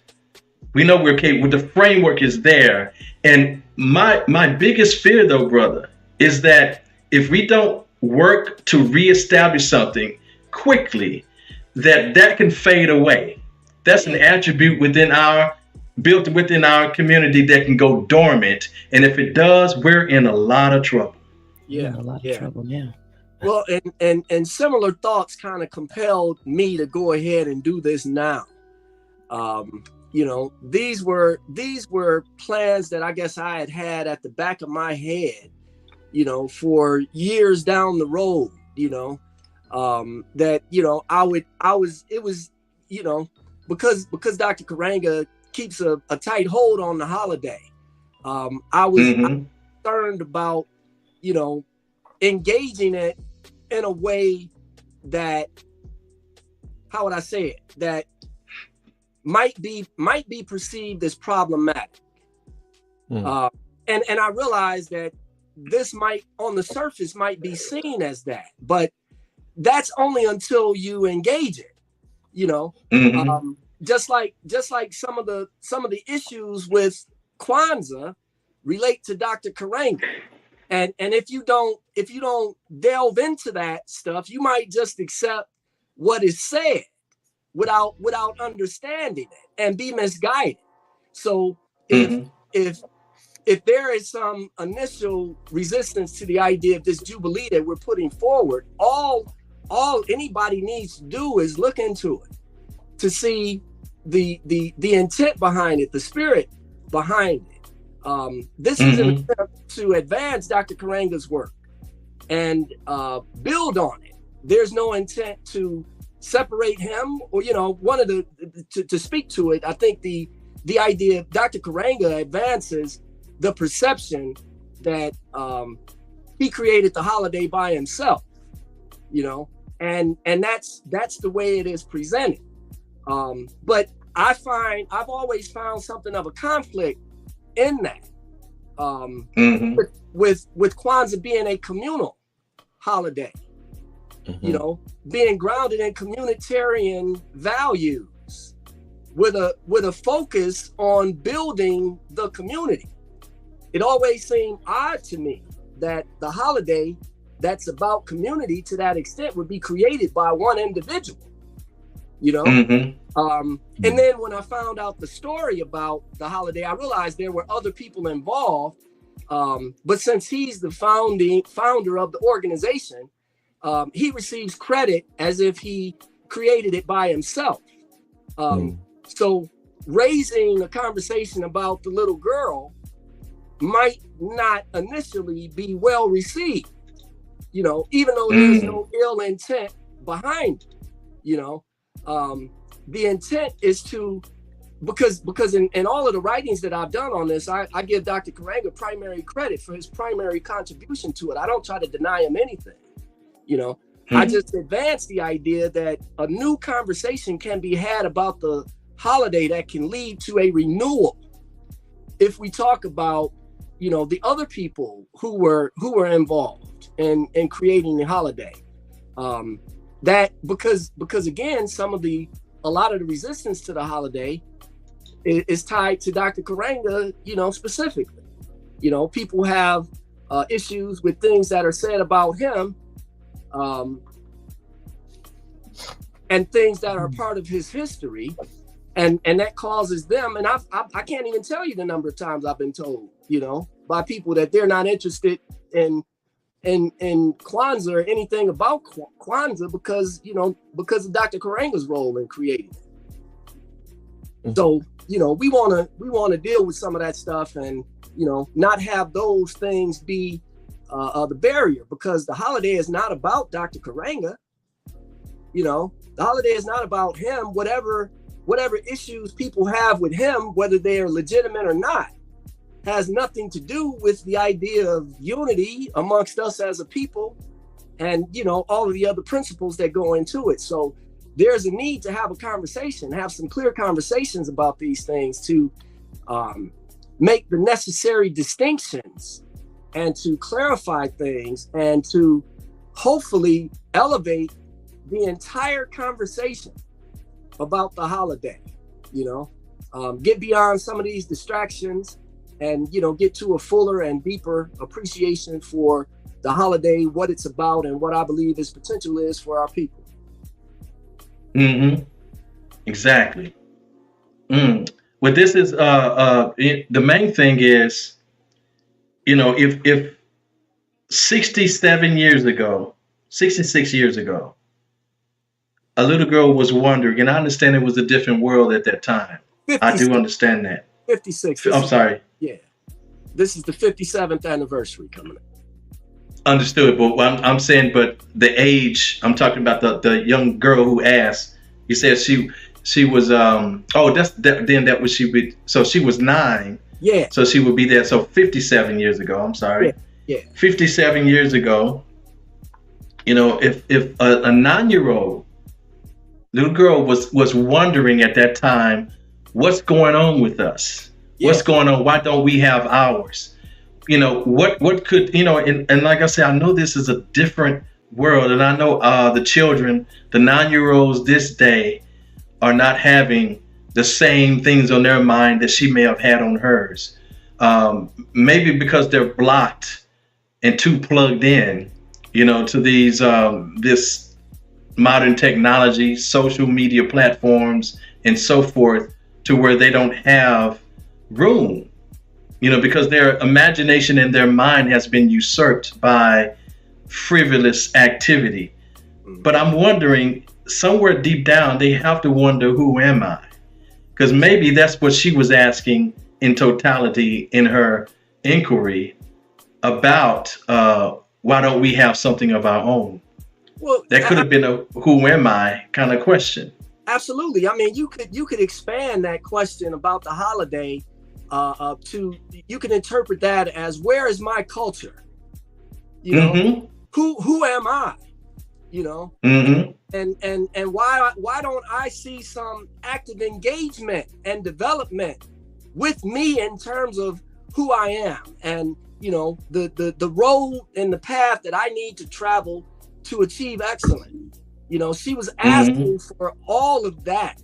We know we're capable. The framework is there. And my biggest fear, though, brother, is that if we don't work to reestablish something quickly, that can fade away. That's an attribute built within our community that can go dormant. And if it does, we're in a lot of trouble. Yeah, a lot of trouble. Yeah. Well, and similar thoughts kind of compelled me to go ahead and do this now. These were plans that I guess I had at the back of my head, for years down the road, because Dr. Karanga keeps a tight hold on the holiday. I was concerned about, engaging it in a way that, how would I say it, that might be perceived as problematic. And I realized that this might, on the surface, might be seen as that, but that's only until you engage it, just like some of the issues with Kwanzaa relate to Dr. Karanga. And if you don't delve into that stuff, you might just accept what is said without understanding it and be misguided. So if there is some initial resistance to the idea of this Jubilee that we're putting forward, all anybody needs to do is look into it to see the intent behind it, the spirit behind it. This is an attempt to advance Dr. Karanga's work and build on it. There's no intent to separate him, or to speak to it. I think the idea Dr. Karanga advances the perception that he created the holiday by himself, and that's the way it is presented. But I've always found something of a conflict in that, with Kwanzaa being a communal holiday, being grounded in communitarian values with a focus on building the community. It always seemed odd to me that the holiday that's about community to that extent would be created by one individual, and then when I found out the story about the holiday, I realized there were other people involved. But since he's the founder of the organization, he receives credit as if he created it by himself. So raising a conversation about the little girl might not initially be well received, even though there's no ill intent behind it, you know. The intent is to, because in all of the writings that I've done on this, I give Dr. Karanga primary credit for his primary contribution to it. I don't try to deny him anything, you know. I just advance the idea that a new conversation can be had about the holiday that can lead to a renewal if we talk about, you know, the other people who were involved in creating the holiday. That because again, a lot of the resistance to the holiday is tied to Dr. Karanga, you know, specifically. You know, people have issues with things that are said about him, and things that are part of his history, and that causes them. And I can't even tell you the number of times I've been told, you know, by people that they're not interested in Kwanzaa or anything about Kwanzaa because of Dr. Karanga's role in creating it. So, you know, we want to deal with some of that stuff and, you know, not have those things be the barrier, because the holiday is not about Dr. Karanga. You know, the holiday is not about him. Whatever issues people have with him, whether they are legitimate or not, has nothing to do with the idea of unity amongst us as a people, and, you know, all of the other principles that go into it. So there's a need to have a conversation, have some clear conversations about these things, to make the necessary distinctions and to clarify things and to hopefully elevate the entire conversation about the holiday, you know, get beyond some of these distractions and, you know, get to a fuller and deeper appreciation for the holiday, what it's about, and what I believe its potential is for our people. Exactly. Well, this is the main thing is, you know, if 67 years ago, 66 years ago, a little girl was wondering, and I understand it was a different world at that time. 56. I do understand that. 56. I'm sorry. Yeah. This is the 57th anniversary coming up. Understood, but I'm saying, but the age, I'm talking about the young girl who asked. You said she was then that was she be, so she was 9. Yeah. So she would be there. So 57 years ago. I'm sorry. Yeah. 57 years ago. You know, if a 9-year-old little girl was wondering at that time, what's going on with us? Yeah. What's going on? Why don't we have ours? You know, what could, you know, and like I said, I know this is a different world, and I know the children, the 9-year-olds this day are not having the same things on their mind that she may have had on hers. Maybe because they're blocked and too plugged in, you know, to these this modern technology, social media platforms, and so forth, to where they don't have room, you know, because their imagination and their mind has been usurped by frivolous activity. But I'm wondering, somewhere deep down, they have to wonder, who am I? Because maybe that's what she was asking in totality in her inquiry about why don't we have something of our own? Well, that could have been a who am I kind of question. Absolutely. I mean, you could expand that question about the holiday to, you can interpret that as, where is my culture? You know, who am I? You know, and why don't I see some active engagement and development with me in terms of who I am, and, you know, the road and the path that I need to travel to achieve excellence. You know, she was asking for all of that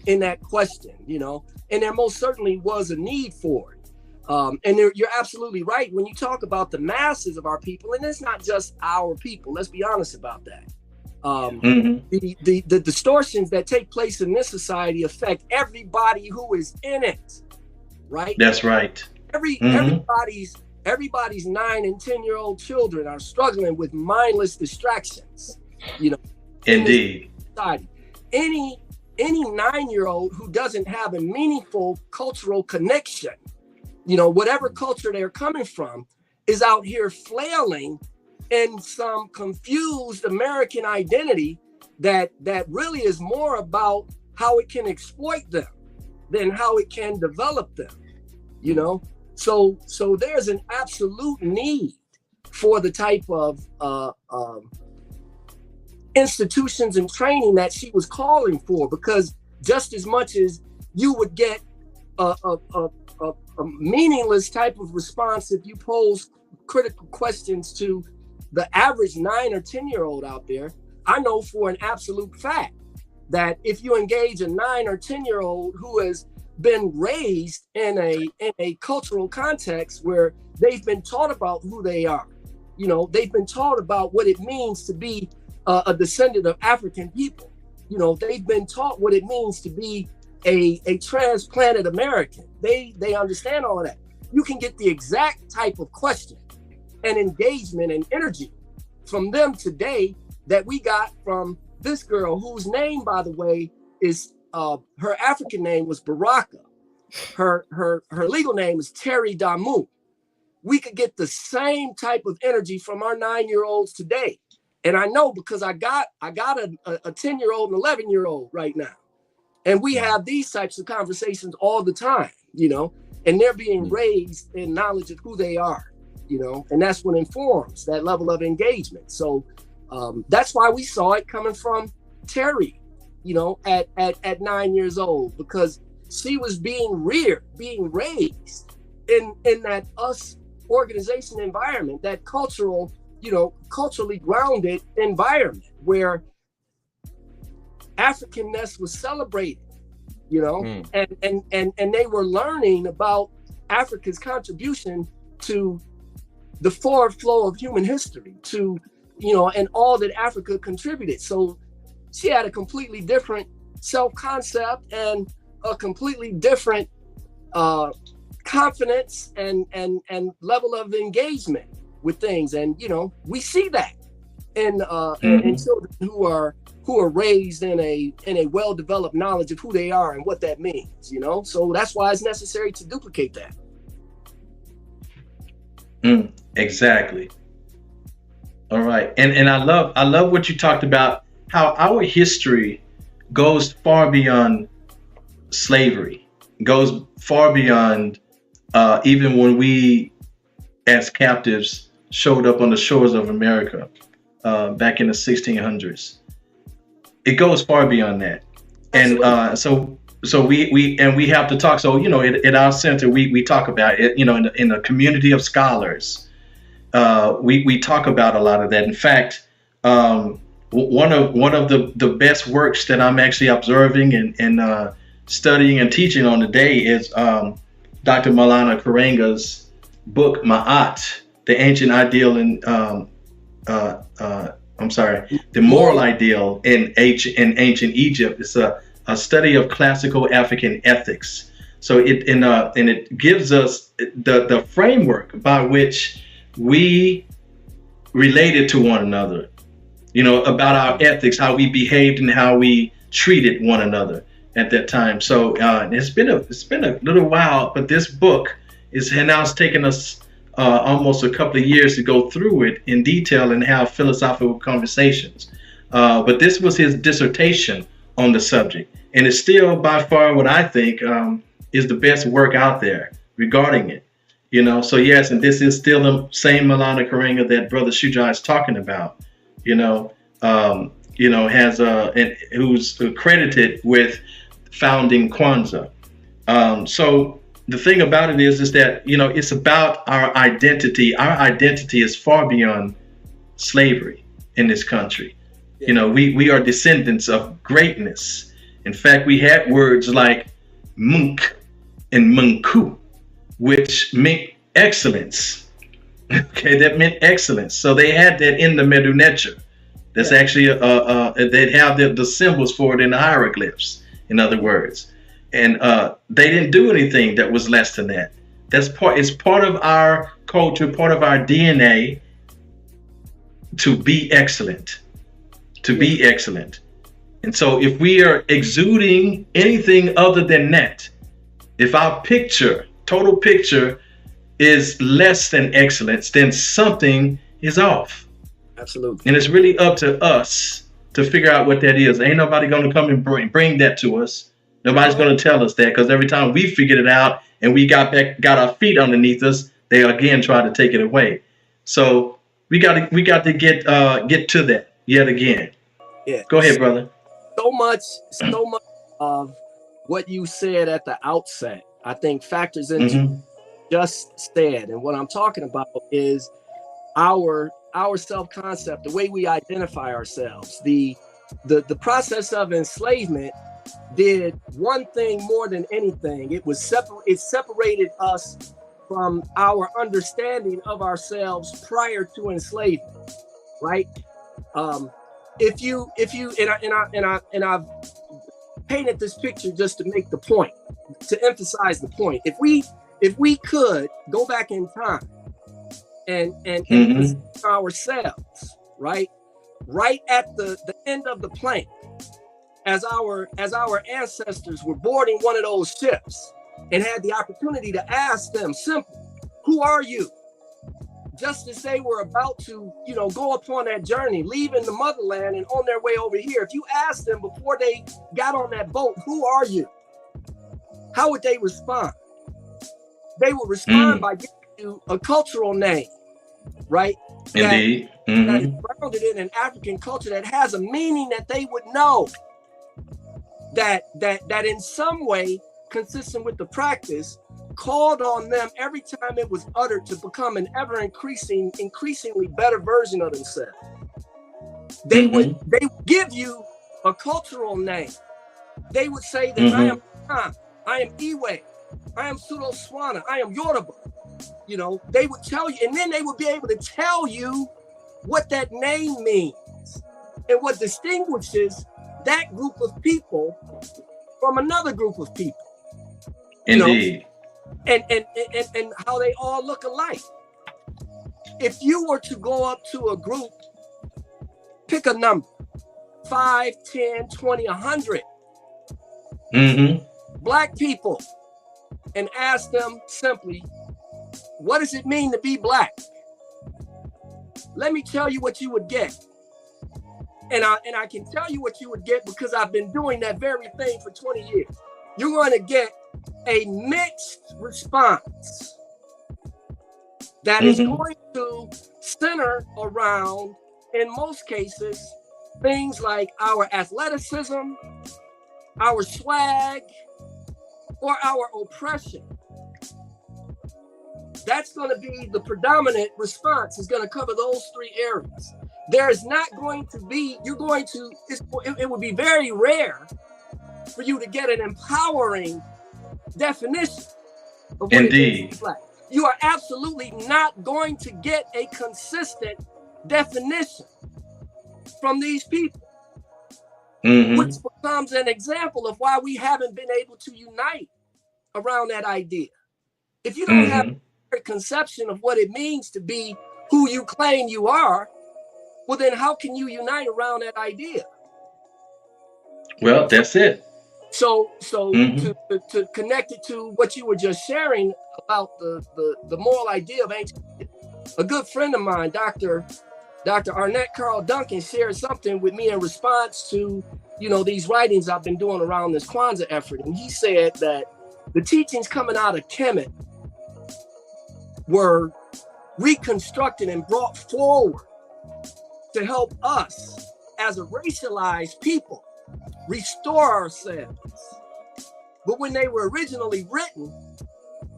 in that question, you know, and there most certainly was a need for it. And you're absolutely right when you talk about the masses of our people, and it's not just our people. Let's be honest about that. The distortions that take place in this society affect everybody who is in it, right? That's right. Everybody's 9 and 10-year-old children are struggling with mindless distractions, you know. Indeed. Any 9-year-old who doesn't have a meaningful cultural connection, you know, whatever culture they're coming from, is out here flailing in some confused American identity that really is more about how it can exploit them than how it can develop them, you know? So there's an absolute need for the type of institutions and training that she was calling for, because just as much as you would get a meaningless type of response if you pose critical questions to the average 9 or 10-year-old out there, I know for an absolute fact that if you engage a 9 or 10-year-old who has been raised in a cultural context where they've been taught about who they are, you know, they've been taught about what it means to be a descendant of African people, you know, they've been taught what it means to be a transplanted American. They understand all of that. You can get the exact type of question and engagement and energy from them today that we got from this girl, whose name, by the way, is her African name was Baraka. Her legal name is Terry Damu. We could get the same type of energy from our 9-year-olds today. And I know because I got a 10-year-old and 11-year-old right now. And we have these types of conversations all the time, you know, and they're being raised in knowledge of who they are, you know, and that's what informs that level of engagement. So that's why we saw it coming from Terry, you know, at 9 years old, because she was being raised in that us organization environment, that cultural, you know, culturally grounded environment where Africanness was celebrated, you know, and they were learning about Africa's contribution to the forward flow of human history, to, you know, and all that Africa contributed. So she had a completely different self-concept and a completely different confidence and level of engagement with things. And, you know, we see that in children who are raised in a well-developed knowledge of who they are and what that means, you know? So that's why it's necessary to duplicate that. Exactly. All right. And I love what you talked about, how our history goes far beyond slavery, goes far beyond even when we as captives showed up on the shores of America back in the 1600s. It goes far beyond that. Absolutely. And so we have to talk. So, you know, at our center, we talk about it, you know, in a community of scholars. We talk about a lot of that. In fact, one of the best works that I'm actually observing and studying and teaching on today is Dr. Maulana Karenga's book, Ma'at, the ancient ideal in the moral ideal in ancient Egypt. It's a study of classical African ethics. So it gives us the framework by which we related to one another, you know, about our ethics, how we behaved and how we treated one another at that time. So it's been a little while, but this book has taken us almost a couple of years to go through it in detail and have philosophical conversations. But this was his dissertation on the subject, and it's still by far what I think is the best work out there regarding it. You know, so yes, and this is still the same Maulana Karenga that Brother Shuja is talking about. Has who's credited with founding Kwanzaa. So the thing about it is that, you know, it's about our identity. Our identity is far beyond slavery in this country. Yeah. You know, we are descendants of greatness. In fact, we had words like Munk and Munku, which meant excellence. Okay, that meant excellence. So they had that in the Medu Neter. That's actually they'd have the symbols for it in the hieroglyphs, in other words. And they didn't do anything that was less than that. It's part of our culture, part of our DNA to be excellent, be excellent. And so if we are exuding anything other than that, if our total picture is less than excellence, then something is off. Absolutely. And it's really up to us to figure out what that is. Ain't nobody going to come and bring that to us. Nobody's going to tell us that, because every time we figured it out and we got our feet underneath us, they again try to take it away. So we got to get to that yet again. Yeah. Go ahead, brother. So much of what you said at the outset, I think, factors into just said. And what I'm talking about is our self-concept, the way we identify ourselves. The process of enslavement did one thing more than anything. It separated us from our understanding of ourselves prior to enslavement, right? If you and I've painted this picture just to make the point, to emphasize the point. If we could go back in time and ourselves, right at the end of the plank, as our ancestors were boarding one of those ships and had the opportunity to ask them simply, who are you? Just as they were about to, go upon that journey, leaving the motherland and on their way over here. If you asked them before they got on that boat, who are you? How would they respond? They would respond by giving you a cultural name, right? Indeed. That is grounded in an African culture that has a meaning that they would know. That in some way, consistent with the practice, called on them every time it was uttered to become an ever increasingly better version of themselves. They would give you a cultural name. They would say that I am Khan, I am Iwe, I am Pseudo Swana, I am Yoruba. They would tell you, and then they would be able to tell you what that name means and what distinguishes that group of people from another group of people. Indeed. And how they all look alike. If you were to go up to a group, pick a number, 5, 10, 20, 100 Black people, and ask them simply, what does it mean to be Black? Let me tell you what you would get. And I can tell you what you would get because I've been doing that very thing for 20 years. You're going to get a mixed response that is going to center around, in most cases, things like our athleticism, our swag, or our oppression. That's going to be the predominant response. Is going to cover those three areas. There's not going to be, it would be very rare for you to get an empowering definition of what it is to be Black. You are absolutely not going to get a consistent definition from these people, which becomes an example of why we haven't been able to unite around that idea. If you don't have a conception of what it means to be who you claim you are, well, then how can you unite around that idea? Well, that's it. So to connect it to what you were just sharing about the moral idea of ancient, a good friend of mine, Dr. Arnett Carl Duncan, shared something with me in response to, these writings I've been doing around this Kwanzaa effort. And he said that the teachings coming out of Kemet were reconstructed and brought forward to help us as a racialized people restore ourselves. But when they were originally written,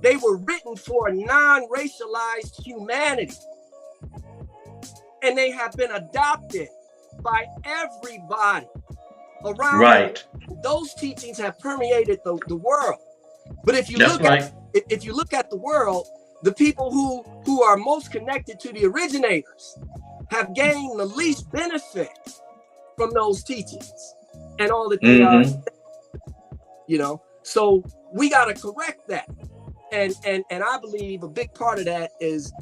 they were written for a non-racialized humanity. And they have been adopted by everybody around. Right. Those teachings have permeated the world. But if you if you look at the world, the people who are most connected to the originators have gained the least benefit from those teachings and all that they are, so we got to correct that. And I believe a big part of that is,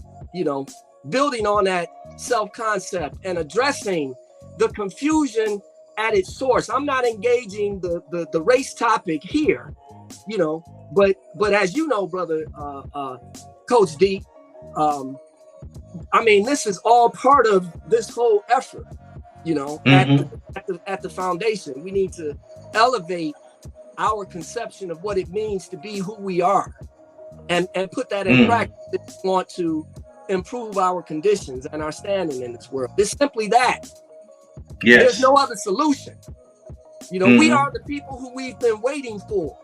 building on that self-concept and addressing the confusion at its source. I'm not engaging the race topic here, but as you know, brother, Coach D, this is all part of this whole effort. You know, Mhm. at the foundation, we need to elevate our conception of what it means to be who we are, and put that in practice if we want to improve our conditions and our standing in this world. It's simply that. Yes. There's no other solution. You know, we are the people who we've been waiting for.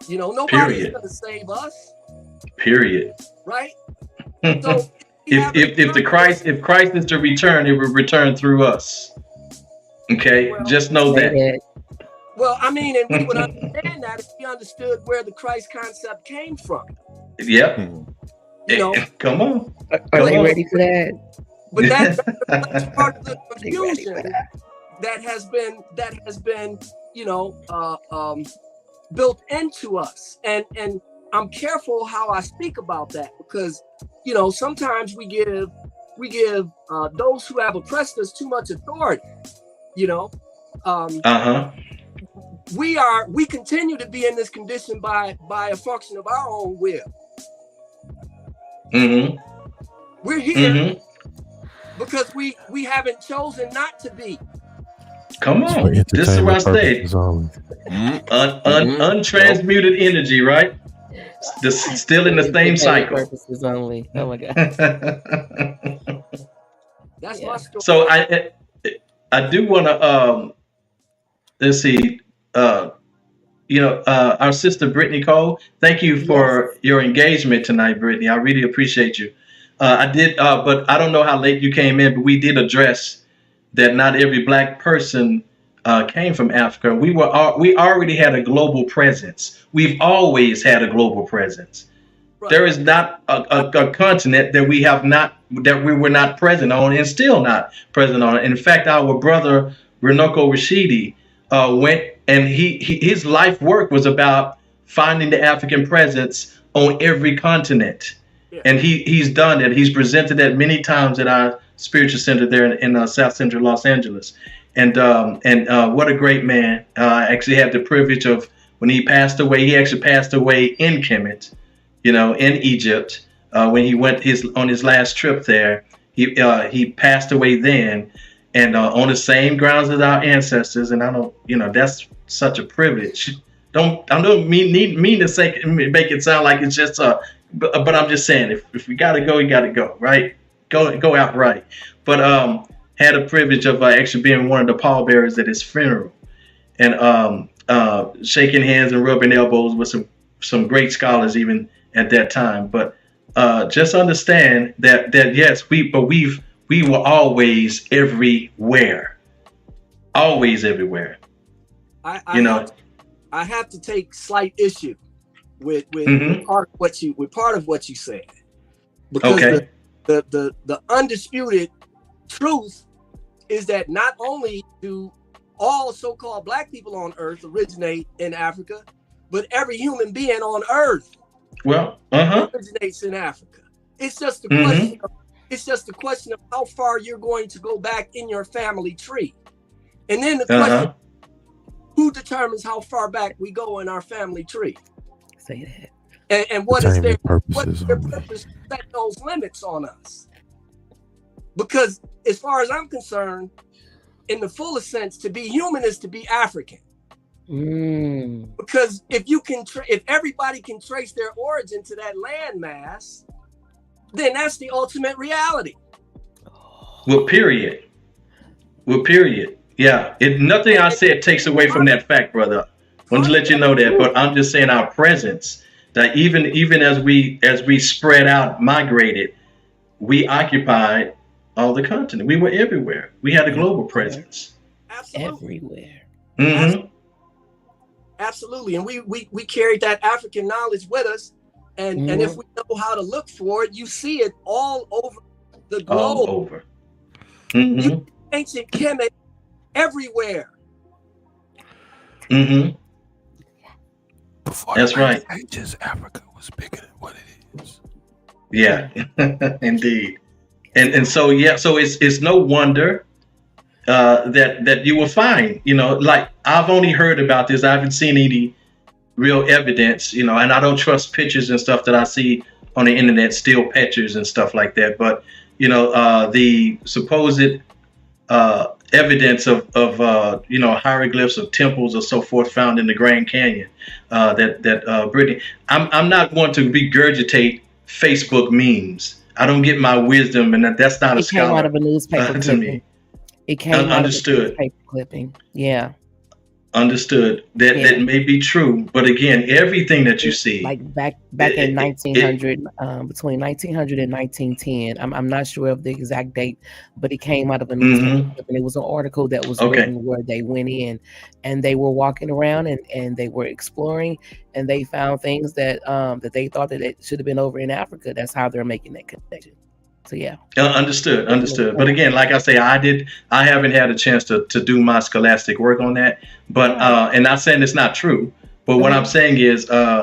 You know, nobody's going to save us. Period. Right? So if Christ is to return, it will return through us. Okay, well, just know that. Well, I mean, and we would understand that if we understood where the Christ concept came from. Yep. You know, come on. Are they ready for that? But that's part of the confusion that has been, you know, built into us. And I'm careful how I speak about that, because, you know, sometimes we give those who have oppressed us too much authority. You know, we continue to be in this condition by a function of our own will. We're here because we haven't chosen not to be. Come on, this is what I say. Untransmuted energy, right? Still in the same cycle. Purposes only. Oh my God. That's my story. So I do want to let's see. You know, our sister Brittany Cole. Thank you for your engagement tonight, Brittany. I really appreciate you. I did, but I don't know how late you came in, but we did address that not every Black person came from Africa. We already had a global presence. We've always had a global presence. Right. There is not a continent that we were not present on, and still not present on. In fact, our brother Runoko Rashidi went, and his life work was about finding the African presence on every continent. Yeah. And he's done it. He's presented that many times at our spiritual center there in South Central Los Angeles. And what a great man. I actually had the privilege of, when he passed away, he actually passed away in Kemet, you know, in Egypt, when he went on his last trip there. He passed away then, and on the same grounds as our ancestors. And I don't, you know, that's such a privilege. I don't mean to say, make it sound like it's just but I'm just saying, if we gotta go, you gotta go, right? Go out right. But had a privilege of actually being one of the pallbearers at his funeral, and shaking hands and rubbing elbows with some great scholars even at that time. But just understand that yes, we were always everywhere, always everywhere. I have to take slight issue with part of what you said, because the undisputed truth is that not only do all so-called Black people on Earth originate in Africa, but every human being on Earth originates in Africa. It's just a question. It's just a question of how far you're going to go back in your family tree, and then the question: who determines how far back we go in our family tree? Say that. And what is their purpose to set those limits on us? Because as far as I'm concerned, in the fullest sense, to be human is to be African. Because if everybody can trace their origin to that landmass, then that's the ultimate reality. Well, period. Yeah, nothing I said takes away from that fact, brother. I want to let you know that, but I'm just saying our presence, that even as we spread out, migrated, we occupied all the continent. We were everywhere. We had a global presence. Absolutely. Everywhere. Absolutely. And we carried that African knowledge with us. And if we know how to look for it, you see it all over the globe. All over. You ancient Kemet everywhere. Before that's right. Ages, Africa was bigger than what it is. Yeah, indeed. And so it's no wonder that you will find, you know, like, I've only heard about this. I haven't seen any real evidence, you know, and I don't trust pictures and stuff that I see on the internet, still pictures and stuff like that. But, you know, the supposed evidence of hieroglyphs of temples or so forth found in the Grand Canyon. That Brittany, I'm not one to regurgitate Facebook memes. I don't get my wisdom, and that's not a It came out scholar of a newspaper to clipping. me. It came out of a Understood. newspaper clipping. Yeah. Understood. That may be true, but again, everything that you see, like back in 1900, between 1900 and 1910. I'm not sure of the exact date, but it came out of a newspaper clipping. It was an article that was written where they went in and they were walking around and they were exploring, and they found things that that they thought that it should have been over in Africa. That's how they're making that connection. So yeah. Understood. But again, like I say, I haven't had a chance to do my scholastic work on that. But and not saying it's not true, but what I'm saying is so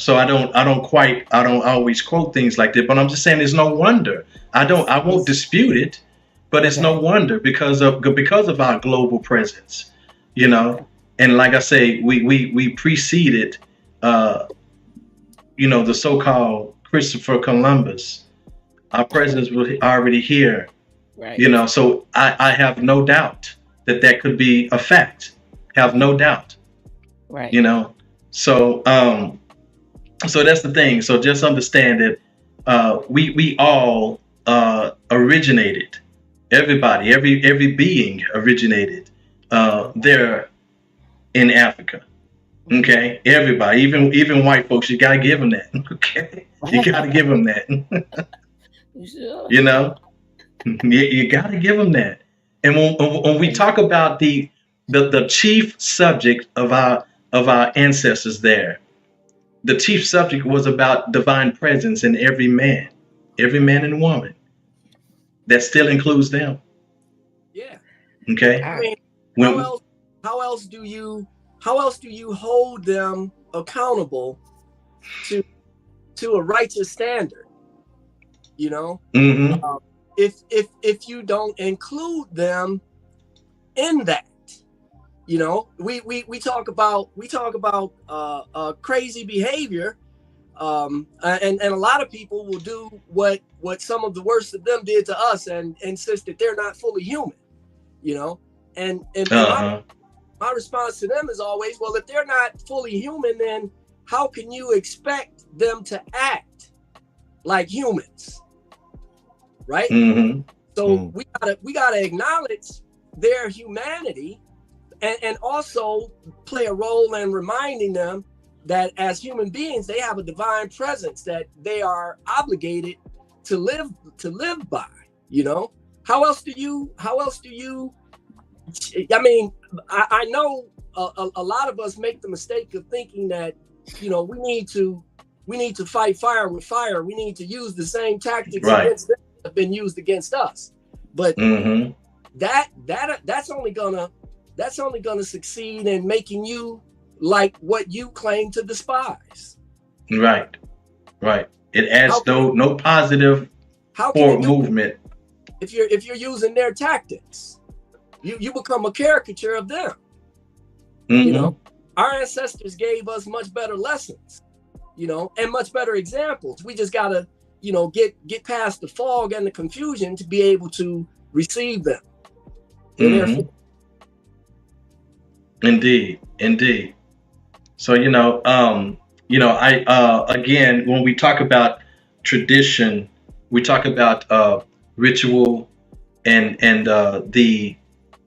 I don't always quote things like that, but I'm just saying there's no wonder. I won't dispute it, but it's no wonder because of our global presence, you know. And like I say, we preceded the so-called Christopher Columbus. Our presence was already here, right? You know, so I have no doubt that could be a fact. Have no doubt, right? You know, so that's the thing. So just understand that we all originated. Everybody, every being originated there in Africa. Okay, everybody, even white folks, you gotta give them that. Okay, you gotta give them that. You know, you got to give them that. And when we talk about the chief subject of our ancestors there, the chief subject was about divine presence in every man and woman. That still includes them. Yeah. Okay. I mean, how else do you hold them accountable to a righteous standard? You know, if you don't include them in that, you know, we talk about crazy behavior, and a lot of people will do what some of the worst of them did to us and insist that they're not fully human, you know, and my response to them is always, well, if they're not fully human, then how can you expect them to act like humans? Right? So we gotta acknowledge their humanity and also play a role in reminding them that as human beings, they have a divine presence that they are obligated to live by. You know, how else do you I mean, I know a lot of us make the mistake of thinking that, you know, we need to fight fire with fire. We need to use the same tactics against them that have been used against us. But that's only gonna succeed in making you like what you claim to despise. Right. It adds no positive forward movement. If you're using their tactics, you become a caricature of them. You know, our ancestors gave us much better lessons, you know, and much better examples. We just gotta, you know, get past the fog and the confusion to be able to receive them. Indeed. So, I again, when we talk about tradition, we talk about ritual and the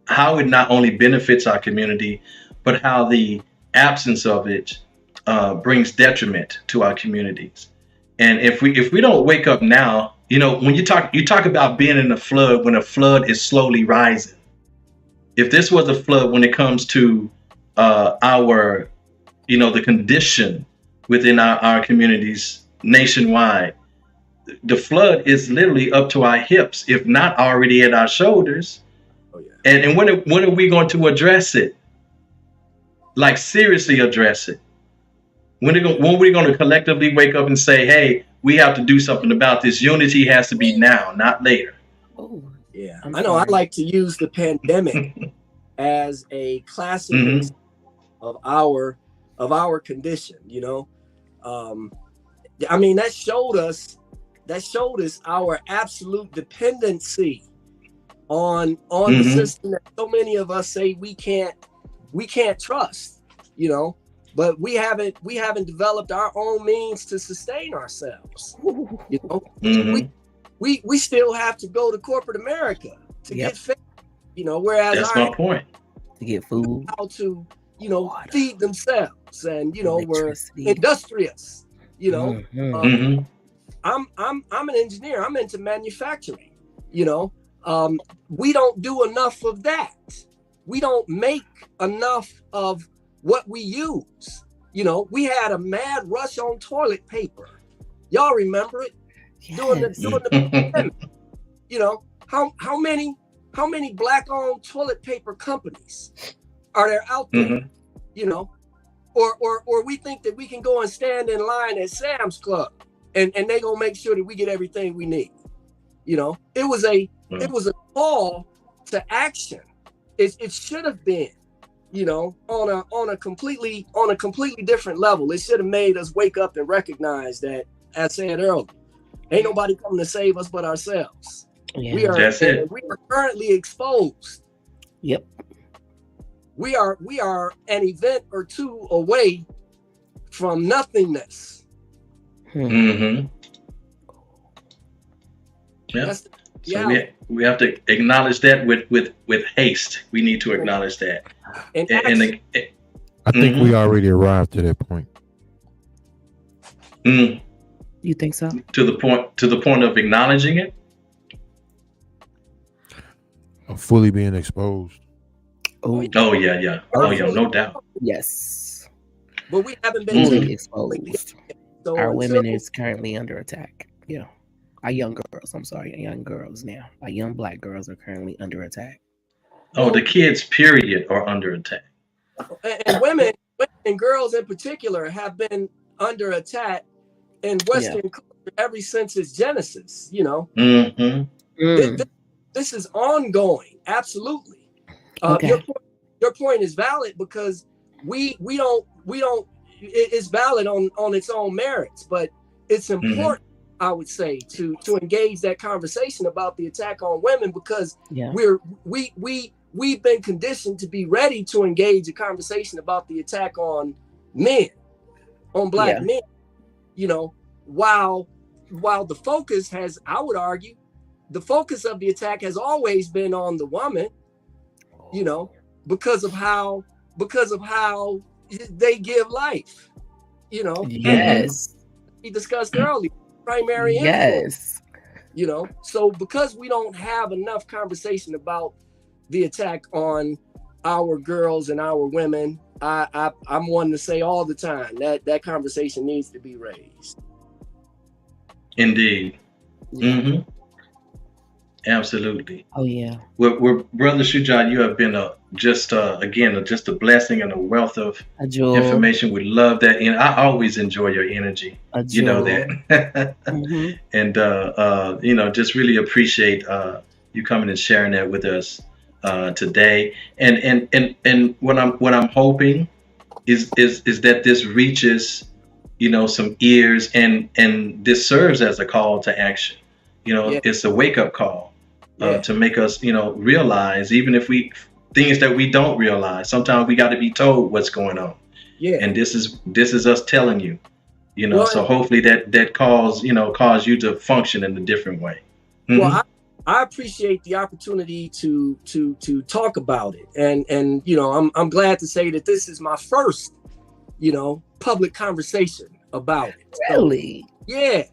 how it not only benefits our community, but how the absence of it brings detriment to our communities. And if we don't wake up now, you know, when you talk about being in a flood, when a flood is slowly rising. If this was a flood when it comes to our, you know, the condition within our communities nationwide, the flood is literally up to our hips, if not already at our shoulders. Oh, yeah. And when are we going to address it? Like, seriously address it. When are we going to collectively wake up and say, hey, we have to do something about this? Unity has to be now, not later. Oh, yeah. I know I like to use the pandemic as a classic of our condition, you know. I mean, that showed us our absolute dependency on the system that so many of us say we can't trust, you know. But we haven't developed our own means to sustain ourselves. You know, we still have to go to corporate America to get fed. You know, whereas that's my point. To get food, how to, you know, feed themselves, and you know, we're industrious. You know, I'm an engineer. I'm into manufacturing. You know, we don't do enough of that. We don't make enough of what we use. You know, we had a mad rush on toilet paper. Y'all remember it? Yes. During the pandemic. You know, how many Black-owned toilet paper companies are there out there? You know, or we think that we can go and stand in line at Sam's Club and they gonna make sure that we get everything we need. You know, it was a call to action. It should have been, you know, on a completely different level. It should have made us wake up and recognize that, as I said earlier, ain't nobody coming to save us but ourselves. Yeah. We are currently exposed. Yep. We are an event or two away from nothingness. Yeah. So we have to acknowledge that with haste. We need to acknowledge that. And I think we already arrived to that point. You think so? To the point of acknowledging it. Of fully being exposed. Oh yeah. Oh yeah, no doubt. Yes. But we haven't been fully exposed. So our women is currently under attack. Yeah. Our young girls, young girls now. Our young Black girls are currently under attack. Oh, the kids, period, are under attack. And women and girls in particular have been under attack in Western culture ever since its genesis, you know. This is ongoing, absolutely. Okay. Your point is valid because we don't it's valid on its own merits, but it's important, I would say, to engage that conversation about the attack on women because we've been conditioned to be ready to engage a conversation about the attack on men, on Black men. You know, while the focus has, I would argue, the focus of the attack has always been on the woman, you know, because of how they give life, you know. Yes. We discussed earlier, primary influence, you know. So because we don't have enough conversation about the attack on our girls and our women, I'm one to say all the time that conversation needs to be raised. Indeed. Absolutely. Oh yeah. Well, Brother Shujat, you have been just a blessing and a wealth of information. We love that, and I always enjoy your energy. You know that, and you know, just really appreciate you coming and sharing that with us today. And what I'm hoping is that this reaches, you know, some ears, and this serves as a call to action. You know, it's a wake up call. To make us, you know, realize, even if things that we don't realize, sometimes we got to be told what's going on. Yeah. And this is us telling you, you know, so hopefully that cause you to function in a different way. Well, I appreciate the opportunity to talk about it. And, you know, I'm glad to say that this is my first, you know, public conversation about it. Really? So, yeah.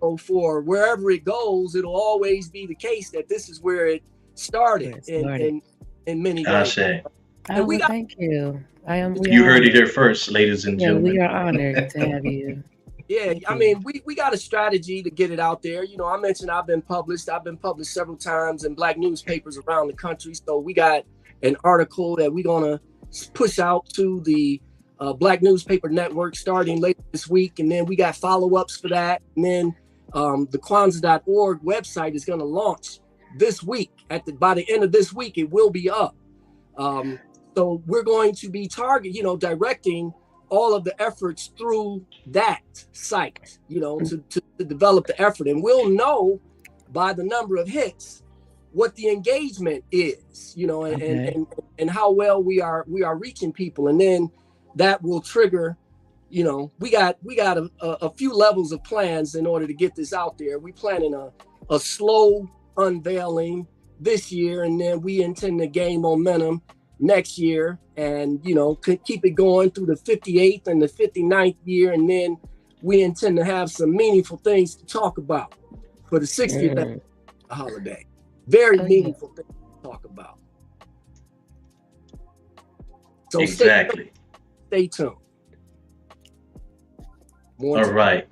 So for wherever it goes, it'll always be the case that this is where it started in many ways. Thank you. You heard it here first, ladies and gentlemen. We are honored to have you. Yeah, I mean, we got a strategy to get it out there. You know, I mentioned I've been published several times in Black newspapers around the country. So we got an article that we're gonna push out to the Black Newspaper Network starting later this week, and then we got follow-ups for that, and then the Kwanzaa.org website is going to launch this week. By the end of this week, it will be up. So we're going to be directing all of the efforts through that site, you know, to develop the effort, and we'll know by the number of hits what the engagement is, you know, and, Okay. and how well we are reaching people. And then that will trigger, you know, we got a few levels of plans in order to get this out there. We planning a slow unveiling this year, and then we intend to gain momentum next year, and, you know, keep it going through the 58th and the 59th year. And then we intend to have some meaningful things to talk about for the 60th holiday. Very meaningful things to talk about. So exactly. Stay tuned. All right.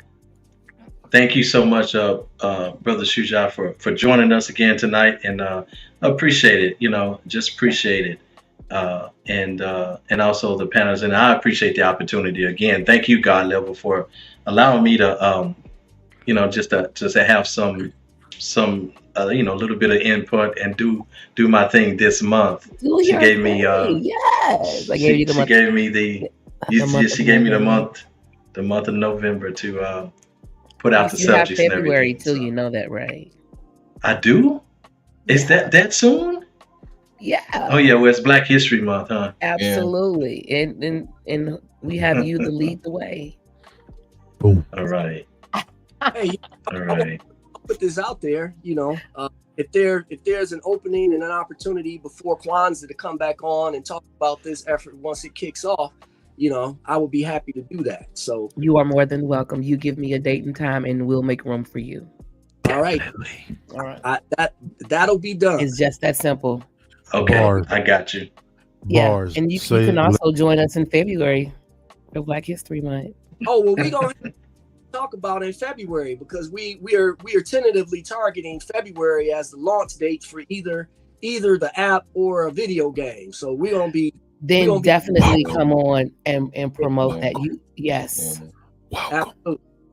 Thank you so much, Brother Shuja, for joining us again tonight, and appreciate it. You know, just appreciate it, and also the panels, and I appreciate the opportunity again. Thank you, God Level, for allowing me to, you know, just to have some you know, a little bit of input and do my thing this month. She gave me yes. I gave you the month. She gave me she gave me the month of November to put out the subjects and everything. February too, you know that, right? I do? Is that soon? Yeah. Oh yeah, well, it's Black History Month, huh? Absolutely. Yeah. And we have you to lead the way. Boom. All right. Hey, all right. I'll put this out there, you know, if there's an opening and an opportunity before Kwanzaa to come back on and talk about this effort once it kicks off, you know, I would be happy to do that. So you are more than welcome. You give me a date and time, and we'll make room for you. All right. All right. That'll be done. It's just that simple. Okay, Bars. I got you. Yeah, Bars. and you can also join us in February for Black History Month. Oh well, we gonna talk about in February, because we are tentatively targeting February as the launch date for either the app or a video game. So we're gonna be definitely come on and promote that. Yes.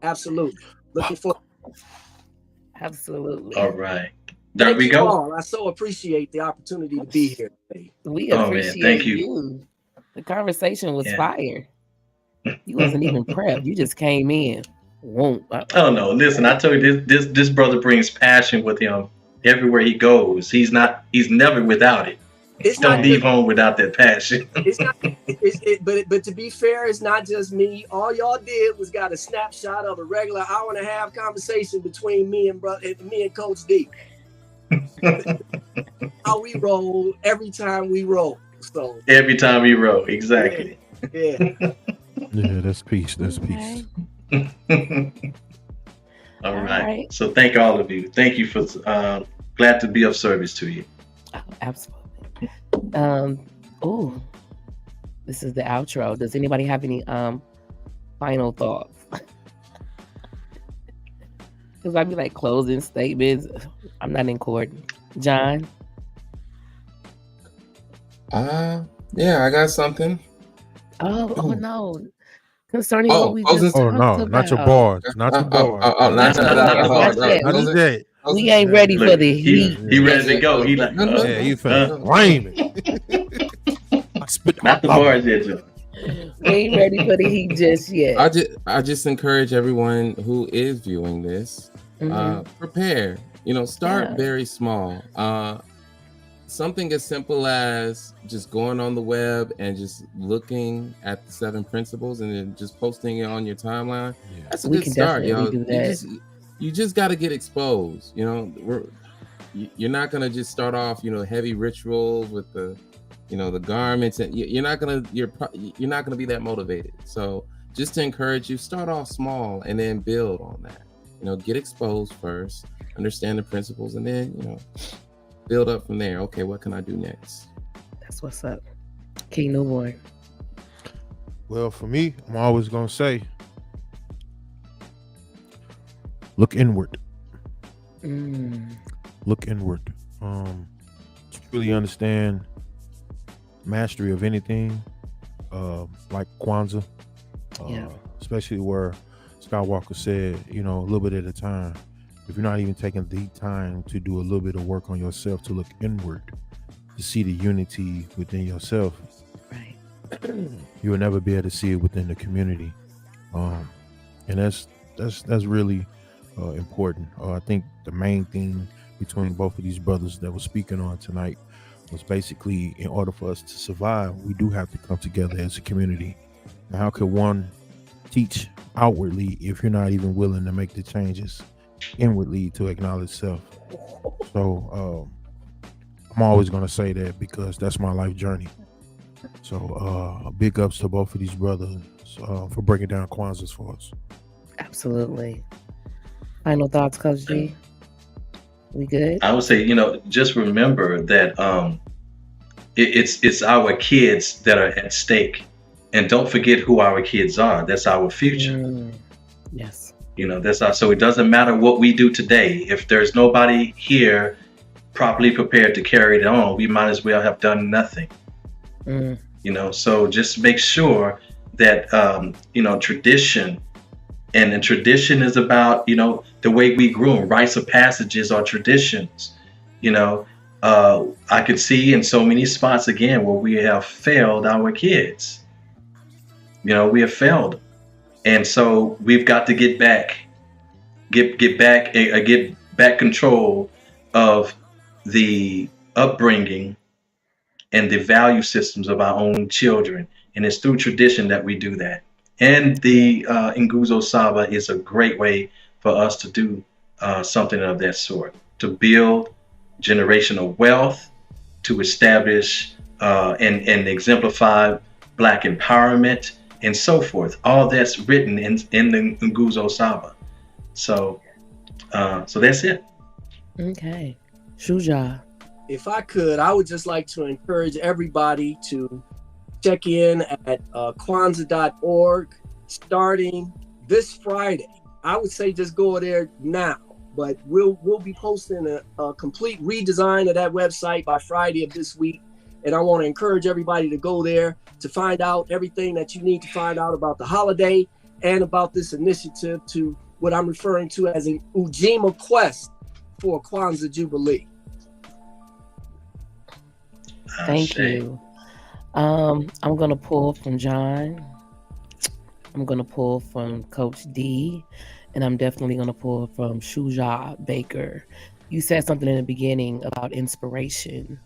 Absolutely. Looking forward. Absolutely. All right. There we go. All. I so appreciate the opportunity to be here today. We appreciate thank you. The conversation was fire. You wasn't even prepped. You just came in. Oh no! Listen, I told you this brother brings passion with him everywhere he goes. He's never without it. Don't leave home without that passion. It's not. But to be fair, it's not just me. All y'all did was got a snapshot of a regular hour-and-a-half conversation between me and Coach D. How we roll every time we roll. So every time we roll, exactly. Yeah. Yeah, that's peace. That's peace. All right. So thank all of you. Thank you for glad to be of service to you. Oh, absolutely. This is the outro. Does anybody have any final thoughts? Because I'd be like closing statements. I'm not in court. John? Yeah, I got something. Oh no. Concerning what we just talked about. Not your bars. Not your bars. Not yet. We ain't ready for the heat. He ready to go. He like, yeah, you feel flaming. Not the bars yet, John. We ain't ready for the heat just yet. I just encourage everyone who is viewing this, prepare. You know, start very small. Something as simple as just going on the web and just looking at the 7 principles and then just posting it on your timeline. Yeah. That's a good start, yo. You just got to get exposed. You know, you're not gonna just start off, you know, heavy rituals with the, you know, the garments, and you're not gonna be that motivated. So just to encourage you, start off small and then build on that. You know, get exposed first, understand the principles, and then, you know, build up from there. Okay, what can I do next? That's what's up. King Newborn. Well, for me, I'm always gonna say, look inward. Look inward. To really understand mastery of anything, like Kwanzaa, especially where Skywalker said, you know, a little bit at a time. If you're not even taking the time to do a little bit of work on yourself, to look inward, to see the unity within yourself, right, you will never be able to see it within the community. And that's really important. I think the main thing between both of these brothers that were speaking on tonight was basically, in order for us to survive, we do have to come together as a community. Now, how could one teach outwardly if you're not even willing to make the changes inwardly to acknowledge self? So I'm always going to say that because that's my life journey. So big ups to both of these brothers for breaking down Kwanzaa's for us. Absolutely. Final thoughts, Coach G? We good? I would say, just remember that it's our kids that are at stake, and don't forget who our kids are. That's our future. Yes. So it doesn't matter what we do today. If there's nobody here properly prepared to carry it on, we might as well have done nothing. So just make sure that tradition, and tradition is about the way we grew. Rites of passages are traditions. I could see in so many spots again where we have failed our kids. We have failed, and so we've got to get back control of the upbringing and the value systems of our own children. And it's through tradition that we do that. And the Nguzo Saba is a great way for us to do something of that sort, to build generational wealth, to establish and exemplify Black empowerment, and so forth. All that's written in the Nguzo Saba. So that's it. Okay. Shuja. If I could, I would just like to encourage everybody to check in at Kwanzaa.org starting this Friday. I would say just go there now, but we'll be posting a complete redesign of that website by Friday of this week. And I want to encourage everybody to go there to find out everything that you need to find out about the holiday and about this initiative to what I'm referring to as an Ujima quest for a Kwanzaa Jubilee. Thank you. I'm going to pull from John. I'm going to pull from Coach D. And I'm definitely going to pull from Shuja Baker. You said something in the beginning about inspiration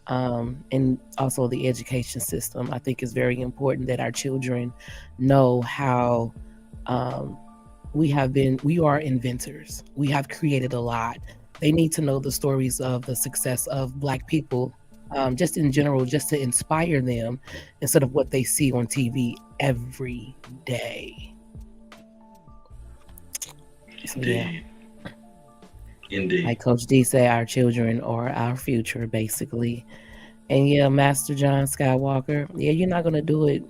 and also the education system. I think it's very important that our children know how we are inventors. We have created a lot. They need to know the stories of the success of Black people, just in general, just to inspire them instead of what they see on TV every day. So, Indeed. Indeed. Like Coach D said, our children are our future, basically. And yeah, Master John Skywalker, you're not going to do it,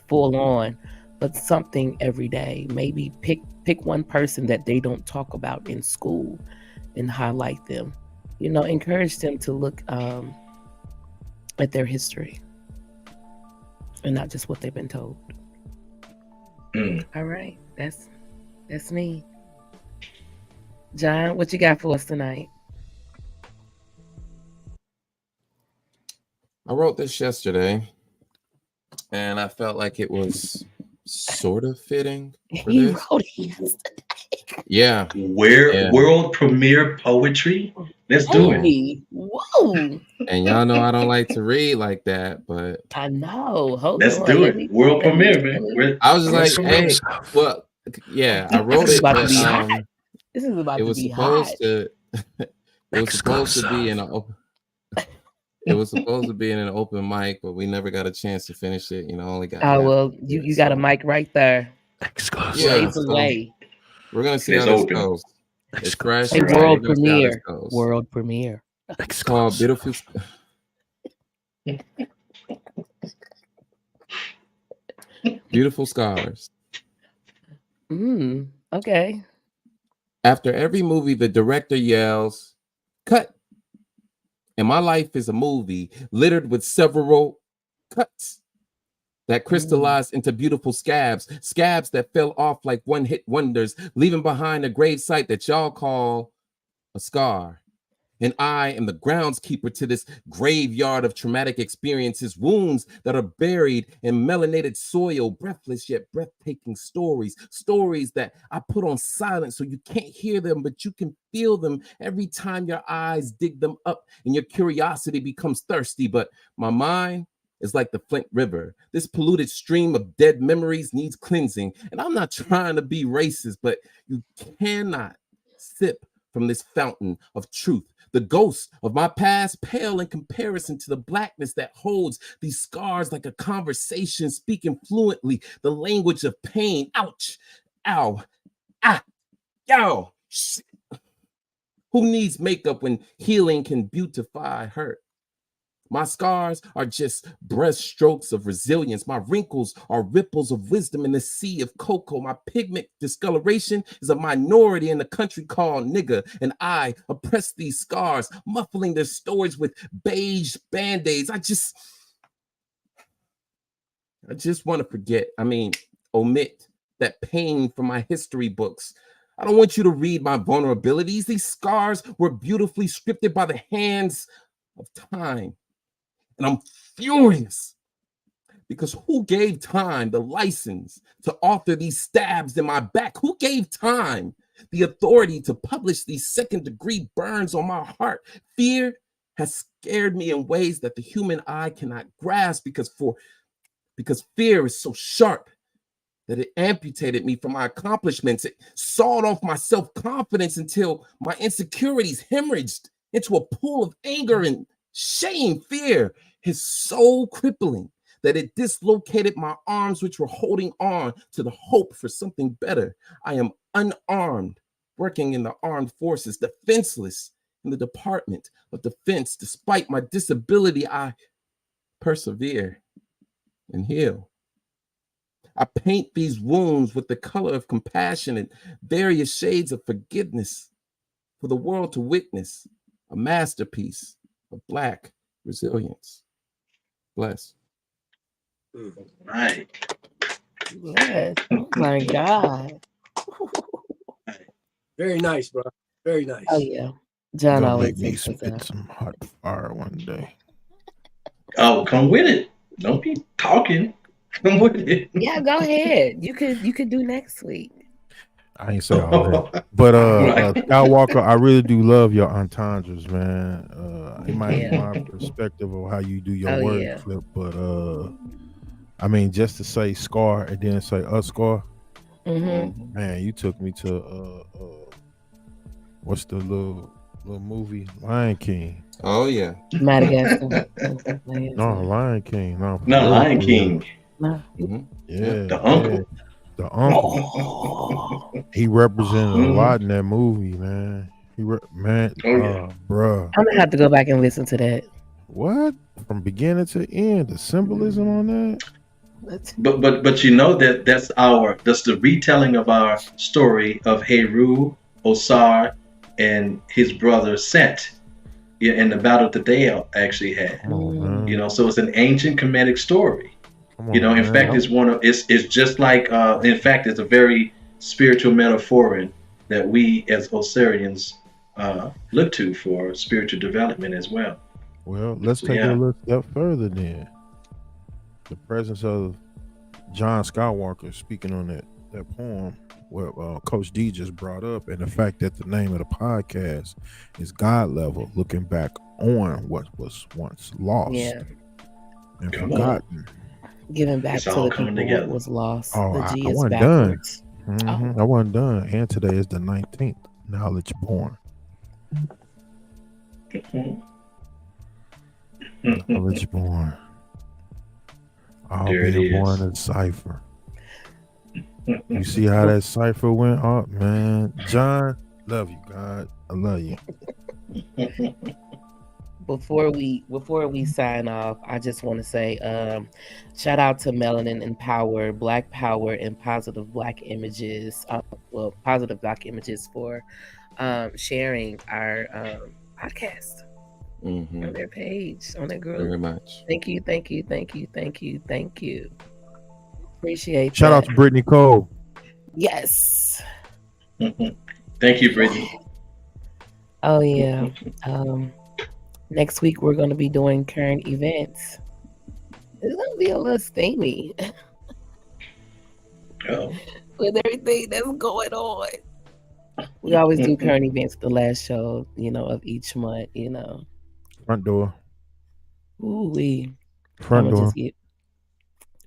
full on, but something every day. Maybe pick one person that they don't talk about in school and highlight them. Encourage them to look at their history and not just what they've been told. All right, that's me. John, what you got for us tonight? I wrote this yesterday, and I felt like it was sort of fitting for You this. wrote it yesterday. Yeah. World premiere poetry. Let's do it. Hey, whoa. And y'all know I don't like to read like that, but I know. Hold Let's on. do Let it. me- World let me- premiere, man. I was just like, Some hey, good stuff. well, yeah, I wrote This is it, about to but be hot. This is about it to was be hot. supposed to it was supposed to be in an open it was supposed to be in an open mic, but we never got a chance to finish it. Only got Oh, well, you got a mic right there. Exclusive. Yeah, Blaze away. we're gonna see It's how this open. goes. It's fresh. A Right. world We're gonna see how this premiere. goes. World premiere. It's called Beautiful. Beautiful Scars. Okay. After every movie, the director yells, "Cut!" And my life is a movie littered with several cuts that crystallized into beautiful scabs that fell off like one-hit wonders, leaving behind a grave site that y'all call a scar. And I am the groundskeeper to this graveyard of traumatic experiences, wounds that are buried in melanated soil, breathless yet breathtaking stories, stories that I put on silent so you can't hear them, but you can feel them every time your eyes dig them up and your curiosity becomes thirsty. But my mind is like the Flint River. This polluted stream of dead memories needs cleansing. And I'm not trying to be racist, but you cannot sip from this fountain of truth. The ghosts of my past pale in comparison to the blackness that holds these scars like a conversation, speaking fluently the language of pain. Ouch, ow, ah, yow. Shit. Who needs makeup when healing can beautify hurt? My scars are just breaststrokes of resilience. My wrinkles are ripples of wisdom in the sea of cocoa. My pigment discoloration is a minority in the country called nigger. And I oppress these scars, muffling their stories with beige band-aids. I just want to forget. Omit that pain from my history books. I don't want you to read my vulnerabilities. These scars were beautifully scripted by the hands of time. And I'm furious because who gave time the license to author these stabs in my back? Who gave time the authority to publish these second-degree burns on my heart? Fear has scared me in ways that the human eye cannot grasp because fear is so sharp that it amputated me from my accomplishments. It sawed off my self-confidence until my insecurities hemorrhaged into a pool of anger and shame. Fear is so crippling that it dislocated my arms, which were holding on to the hope for something better. I am unarmed, working in the armed forces, defenseless in the Department of Defense. Despite my disability, I persevere and heal. I paint these wounds with the color of compassion and various shades of forgiveness for the world to witness a masterpiece of Black resilience. Bless. Right. Yes. Oh my God. Very nice, bro. Very nice. Oh yeah. John Gonna always make me takes us spit out. some hot fire one day. Oh, come with it. Don't be talking. Come with it. Yeah, go ahead. You could do next week. I ain't say all that. But Right. Skywalker, I really do love your entendres, man. It might be Yeah. my perspective of how you do your Oh, word yeah. flip, but just to say scar and then say a scar, Mm-hmm. man, you took me to what's the little movie? Lion King. Oh yeah. Madagascar. No, Lion King. No, for No, real, Lion for real. King. No. Yeah, The uncle. yeah. The uncle. Oh. He represented a Mhm. lot in that movie, man. Man, Oh, yeah. bruh. I'm gonna have to go back and listen to that. What? From beginning to end, the symbolism on that? But you know that's the retelling of our story of Heru, Osar, and his brother Set, in the battle that they actually had. Come on, man. So it's an ancient Kemetic story. Come on, In man. fact, it's just like in fact it's a very spiritual metaphor that we as Osirians look to for spiritual development as well. Well, let's So, take it yeah. a little step further then. The presence of John Skywalker speaking on that poem what Coach D just brought up, and the fact that the name of the podcast is God Level, looking back on what was once lost Yeah. and Come on. forgotten. Giving back It's to all the coming people together. what was lost. Oh, The I G is wasn't done. backwards. I wasn't done. And today is the 19th. Knowledge born. Knowledge born. All There it being is. born in cipher. You see how that cipher went up, man. John, love you, God. I love you. Before we sign off, I just want to say shout out to Melanin Empower, Black Power, and Positive Black Images. Positive Black Images for sharing our podcast on their page, on their group. Very much. Thank you. Appreciate Shout out to Brittany Cole. Yes. Thank you, Brittany. Oh yeah. Next week we're gonna be doing current events. It's gonna be a little steamy Oh, with everything that's going on. We always do current events the last show, of each month, Front door. Ooh wee. Front I'ma door. just get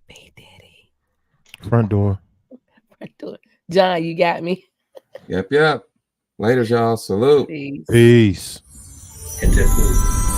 Hey Daddy. Front door. Front door. John, you got me. Yep. Later, y'all. Salute. Peace. Peace. Hete Poo.